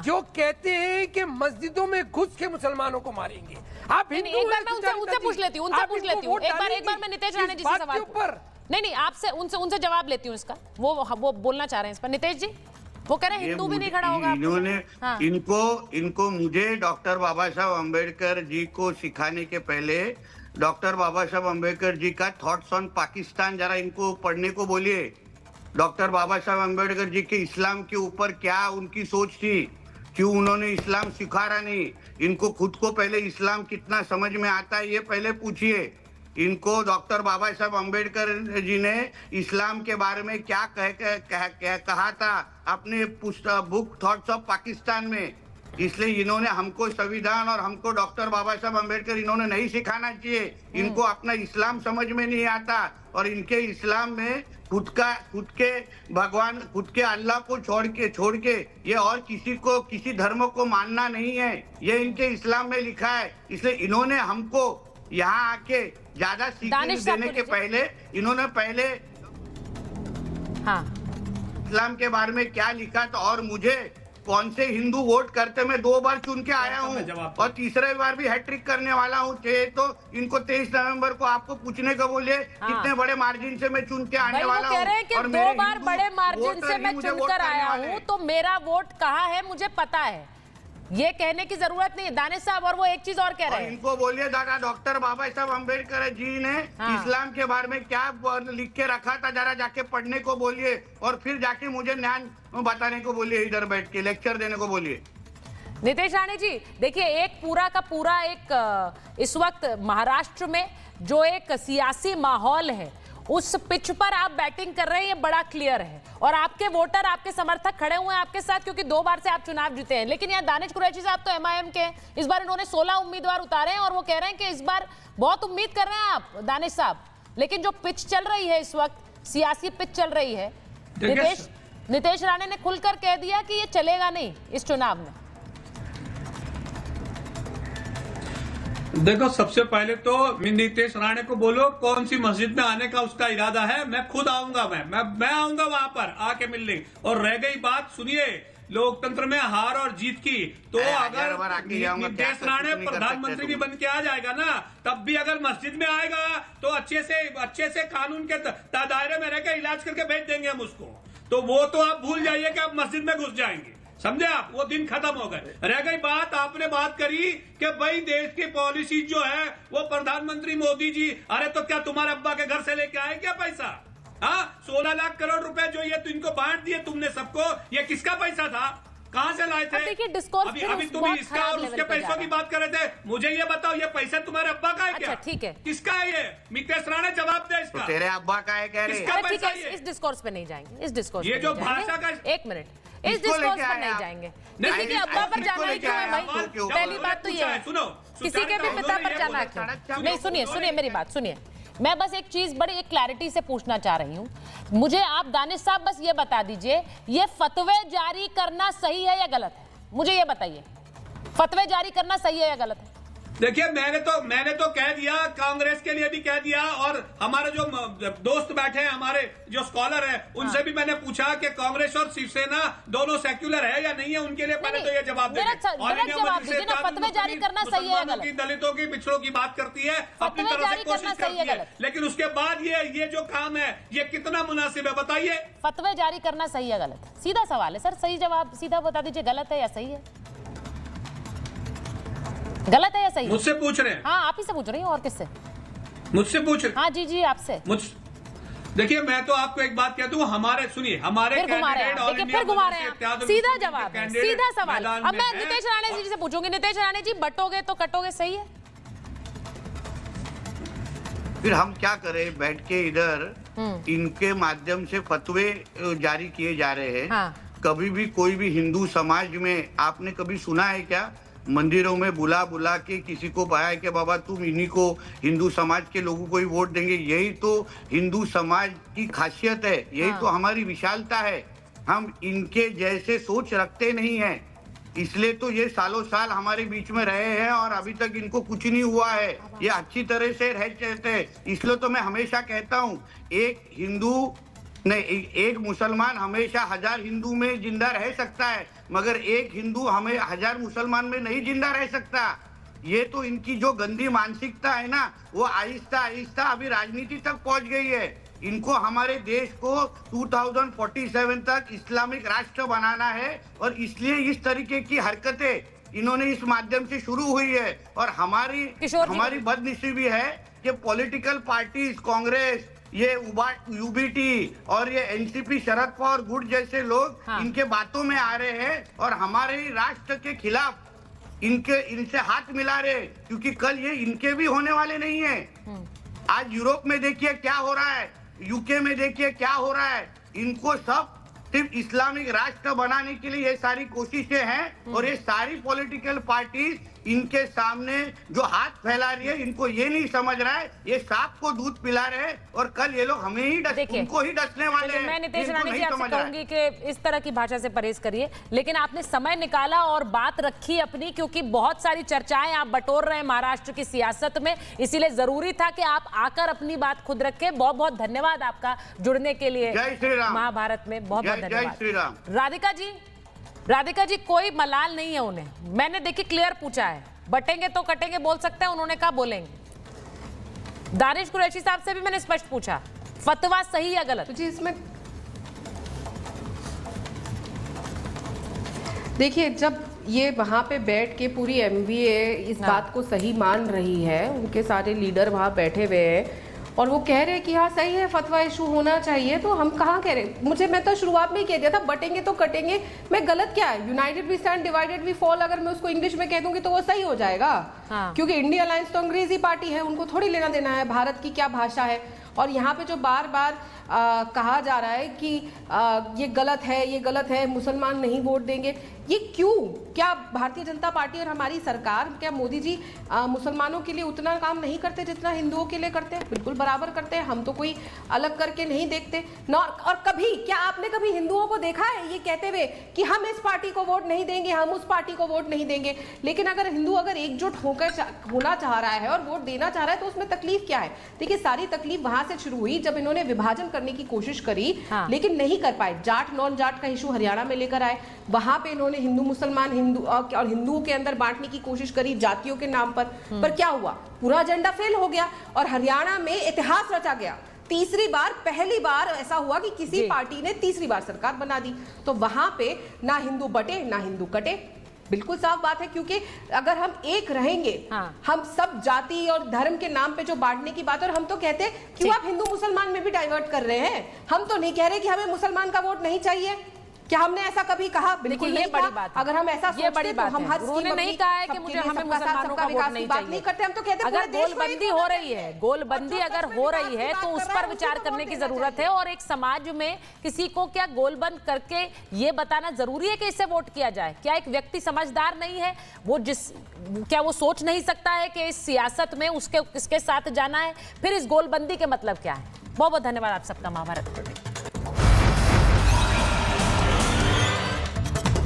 जो कहते हैं कि मस्जिदों में घुस के मुसलमानों को मारेंगे। आप हिंदू एक बार मैं उनसे पूछ लेती हूँ, एक बार मैं नीतीश राणे जी से सवाल नहीं आपसे उनसे जवाब लेती हूँ इसका। वो बोलना चाह रहे हैं इस पर। नीतीश जी वो कह रहे हैं हिंदू भी नहीं खड़ा होगा। इन्होंने इनको मुझे डॉक्टर बाबा साहब अम्बेडकर जी को सिखाने के पहले डॉक्टर बाबा साहब अम्बेडकर जी का थॉट्स ऑन पाकिस्तान जरा इनको पढ़ने को बोलिए। डॉक्टर बाबा साहब अम्बेडकर जी के इस्लाम के ऊपर क्या उनकी सोच थी, क्यों उन्होंने इस्लाम सिखाया नहीं, इनको खुद को पहले इस्लाम कितना समझ में आता है ये पहले पूछिए। इनको डॉक्टर बाबा साहब अम्बेडकर जी ने इस्लाम के बारे में क्या कहा था अपने बुक थॉट्स ऑफ पाकिस्तान में। इसलिए इन्होंने हमको संविधान और हमको डॉक्टर बाबा साहब अम्बेडकर इन्होंने नहीं सिखाना चाहिए। इनको अपना इस्लाम समझ में नहीं आता और इनके इस्लाम में खुद के भगवान, खुद के अल्लाह को छोड़ के ये और किसी धर्म को मानना नहीं है, ये इनके इस्लाम में लिखा है। इसलिए इन्होंने हमको यहाँ आके ज्यादा सीख देने के पहले इन्होंने इस्लाम के बारे में क्या लिखा था और मुझे कौन से हिंदू वोट करते मैं 2 बार चुन के आया हूँ और तीसरे बार भी हैट्रिक करने वाला हूँ। तो इनको 23 नवंबर को आपको पूछने को बोलिए कितने बड़े मार्जिन से मैं चुन के आने वाला हूँ। और 2 बार बड़े मार्जिन से मैं चुनकर आया हूँ तो मेरा वोट कहाँ है मुझे पता है, ये कहने की जरूरत नहीं है दानिश साहब। और वो एक चीज और कह रहे हैं, इनको बोलिए दादा डॉक्टर बाबा साहब अम्बेडकर जी ने इस्लाम के बारे में क्या लिख के रखा था जरा जाके पढ़ने को बोलिए और फिर जाके मुझे ज्ञान बताने को बोलिए, इधर बैठ के लेक्चर देने को बोलिए। नीतीश राणे जी देखिए, एक पूरा का पूरा एक इस वक्त महाराष्ट्र में जो एक सियासी माहौल है उस पिच पर आप बैटिंग कर रहे हैं, ये बड़ा क्लियर है। और आपके वोटर, आपके समर्थक खड़े हुए हैं आपके साथ क्योंकि 2 बार से आप चुनाव जीते हैं। लेकिन यहाँ दानिश कुरैशी साहब तो MIM के, इस बार इन्होंने 16 उम्मीदवार उतारे हैं और वो कह रहे हैं कि इस बार बहुत उम्मीद कर रहे हैं आप दानिश साहब। लेकिन जो पिच चल रही है इस वक्त, सियासी पिच चल रही है, नीतीश राणे ने खुलकर कह दिया कि ये चलेगा नहीं इस चुनाव में। देखो, सबसे पहले तो नीतीश राणे को बोलो कौन सी मस्जिद में आने का उसका इरादा है, मैं खुद आऊंगा, मैं आऊंगा वहां पर आके मिलने। और रह गई बात, सुनिए, लोकतंत्र में हार और जीत की, तो अगर नीतीश राणे प्रधानमंत्री भी बन के आ जाएगा ना, तब भी अगर मस्जिद में आएगा तो अच्छे से कानून के दायरे में रहकर इलाज करके भेज देंगे हम उसको। तो वो तो आप भूल जाइए कि आप मस्जिद में घुस जाएंगे, समझे आप, वो दिन खत्म हो गए। रह गई बात, आपने बात करी कि भाई देश की पॉलिसी जो है वो प्रधानमंत्री मोदी जी, अरे तो क्या तुम्हारे अब्बा के घर से लेके आए क्या पैसा? 16 लाख करोड़ रुपए जो ये तुमको बांट दिए तुमने सबको, ये किसका पैसा था, कहां से लाए थे? अभी तुम इसका और उसके पैसों की बात कर रहे थे, मुझे ये बताओ ये पैसा तुम्हारे अब्बा का है क्या? ठीक है, किसका है ये? नीतीश राणे जवाब दे इसका। तो तेरे अब्बा का है, कह रहे इस डिस्कोर्स पे नहीं जाएंगे, इस डिस्कोर्स ये जो भाषा का, एक मिनट, इस डिस्कोर्स पर नहीं जाएंगे। किसी के अब्बा पर जाना ही क्यों है भाई? पहली बात तो ये है, किसी के भी पिता पर जाना क्यों? नहीं, सुनिए मेरी बात सुनिए। मैं बस एक चीज बड़ी एक क्लैरिटी से पूछना चाह रही हूँ, मुझे आप दानिश साहब बस ये बता दीजिए, ये फतवे जारी करना सही है या गलत है? मुझे ये बताइए, फतवे जारी करना सही है या गलत है? देखिए, मैंने तो कह दिया, कांग्रेस के लिए भी कह दिया, और हमारे जो दोस्त बैठे हैं, हमारे जो स्कॉलर हैं, उनसे भी मैंने पूछा कि कांग्रेस और शिवसेना दोनों सेक्युलर है या नहीं है, उनके लिए पहले तो ये जवाब दें। फतवे जारी करना सही है गलत? दलितों की, पिछड़ों की बात करती है, अपनी तरफ से कोशिश करती है, लेकिन उसके बाद ये जो काम है ये कितना मुनासिब है बताइए? फतवे जारी करना सही है गलत? सीधा सवाल है सर, सही जवाब सीधा बता दीजिए, गलत है या सही है? गलत है या सही? मुझसे पूछ रहे हैं? हाँ, आप ही से पूछ रही हूँ, और किससे? मुझसे पूछ रहे? हाँ जी आपसे। देखिए, मैं तो आपको एक बात कहता हूँ, हमारे सुनिए, हमारे फिर घुमा रहे हैं, सीधा जवाब है, सीधा सवाल। अब मैं नीतीश राणे जी से पूछूंगी, नीतीश राणे जी बटोगे तो कटोगे, सही है? फिर हम क्या करें, बैठ के इधर इनके माध्यम से फतवे जारी किए जा रहे हैं। कभी भी कोई भी हिंदू समाज में आपने कभी सुना है क्या मंदिरों में बुला बुला के किसी को पाया कि बाबा तुम इन्हीं को, हिंदू समाज के लोगों को ही वोट देंगे। यही तो हिंदू समाज की खासियत है, यही तो हमारी विशालता है। हम इनके जैसे सोच रखते नहीं हैं, इसलिए तो ये सालों साल हमारे बीच में रहे हैं और अभी तक इनको कुछ नहीं हुआ है। ये अच्छी तरह से रह चलते हैं। इसलिए तो मैं हमेशा कहता हूँ, एक हिंदू नहीं, एक मुसलमान हमेशा 1000 हिंदू में जिंदा रह सकता है, मगर एक हिंदू हमें 1000 मुसलमान में नहीं जिंदा रह सकता। ये तो इनकी जो गंदी मानसिकता है ना, वो आहिस्ता आहिस्ता अभी राजनीति तक पहुंच गई है। इनको हमारे देश को 2047 तक इस्लामिक राष्ट्र बनाना है और इसलिए इस तरीके की हरकतें इन्होंने इस माध्यम से शुरू हुई है। और हमारी बदनसीबी है कि पॉलिटिकल पार्टीज, कांग्रेस, ये यूबीटी और ये एनसीपी, शरद पवार गुट जैसे लोग इनके बातों में आ रहे हैं और हमारे ही राष्ट्र के खिलाफ इनसे हाथ मिला रहे, क्योंकि कल ये इनके भी होने वाले नहीं है। आज यूरोप में देखिए क्या हो रहा है, यूके में देखिए क्या हो रहा है। इनको सब सिर्फ इस्लामिक राष्ट्र बनाने के लिए ये सारी कोशिशें हैं और ये सारी पॉलिटिकल पार्टीज इनके सामने जो हाथ फैला रही है, इनको ये नहीं समझ रहा है ये सांप को दूध पिला रहे हैं और कल ये लोग हमें ही उनको ही डसने वाले हैं। मैं नितेश राणे जी आपसे कहूंगी कि इस तरह की भाषा से परहेज करिए, लेकिन आपने समय निकाला और बात रखी अपनी, क्योंकि बहुत सारी चर्चाएं आप बटोर रहे हैं महाराष्ट्र की सियासत में, इसीलिए जरूरी था कि आप आकर अपनी बात खुद रखें। बहुत बहुत धन्यवाद आपका जुड़ने के लिए महाभारत में, बहुत बहुत धन्यवाद। राधिका जी कोई मलाल नहीं है उन्हें, मैंने देखिए क्लियर पूछा है, बटेंगे तो कटेंगे बोल सकते हैं, उन्होंने कहा बोलेंगे। दानिश कुरैशी साहब से भी मैंने स्पष्ट पूछा, फतवा सही या गलत? जी इसमें देखिए, जब ये वहाँ पे बैठ के पूरी एमवीए इस बात को सही मान रही है, उनके सारे लीडर वहाँ बैठे हुए हैं और वो कह रहे हैं कि हाँ सही है, फतवा इशू होना चाहिए, तो हम कहाँ कह रहे? मैं तो शुरुआत में ही कह दिया था, बटेंगे तो कटेंगे, मैं गलत क्या है? United we stand, divided we fall, अगर मैं उसको इंग्लिश में कह दूंगी तो वो सही हो जाएगा। क्योंकि इंडिया अलायंस तो अंग्रेजी पार्टी है, उनको थोड़ी लेना देना है भारत की क्या भाषा है। और यहाँ पे जो बार बार कहा जा रहा है कि ये गलत है, ये गलत है, मुसलमान नहीं वोट देंगे, ये क्यों? क्या भारतीय जनता पार्टी और हमारी सरकार, क्या मोदी जी मुसलमानों के लिए उतना काम नहीं करते जितना हिंदुओं के लिए करते हैं? बिल्कुल बराबर करते हैं, हम तो कोई अलग करके नहीं देखते ना। और कभी क्या आपने कभी हिंदुओं को देखा है ये कहते हुए कि हम इस पार्टी को वोट नहीं देंगे, हम उस पार्टी को वोट नहीं देंगे? लेकिन अगर हिंदू अगर एकजुट होकर होना चाह रहा है और वोट देना चाह रहा है तो उसमें तकलीफ क्या है? देखिए, सारी तकलीफ वहां से शुरू हुई जब इन्होंने विभाजन करने की कोशिश करी, लेकिन नहीं कर पाए। जाट नॉन जाट का इशू हरियाणा में लेकर आए, वहां पे इन्होंने हिंदू मुसलमान, हिंदू और हिंदुओं के अंदर बांटने की कोशिश करी जातियों के नाम पर क्या हुआ? पूरा एजेंडा फेल हो गया और हरियाणा में इतिहास रचा गया। तीसरी बार, पहली बार ऐसा हुआ कि किसी पार्टी ने तीसरी बार सरकार बना दी, तो वहां पे ना हिंदू बटे ना हिंदू कटे। बिल्कुल साफ बात है, क्योंकि अगर हम एक रहेंगे, हम सब जाति और धर्म के नाम पे जो बांटने की बात, और हम तो कहते हैं क्यों आप हिंदू मुसलमान में भी डाइवर्ट कर रहे हैं? हम तो नहीं कह रहे कि हमें मुसलमान का वोट नहीं चाहिए, क्या हमने ऐसा कभी कहा? बिल्कुल नहीं, बड़ी बात। अगर हम ऐसा सोचते तो हम हर उन्होंने नहीं कहा है कि मुझे हमें मुसलमानों का वोट नहीं चाहिए। नहीं करते, हम तो कहते हैं अगर गोलबंदी हो रही है, गोलबंदी अगर हो रही है तो उस पर विचार करने की जरूरत है। और एक समाज में किसी को क्या गोलबंद करके ये बताना जरूरी है कि इससे वोट किया जाए? क्या एक व्यक्ति समझदार नहीं है? क्या वो सोच नहीं सकता है कि इस सियासत में उसके किसके साथ जाना है? फिर इस गोलबंदी के मतलब क्या है? बहुत बहुत धन्यवाद आप सबका महाभारत।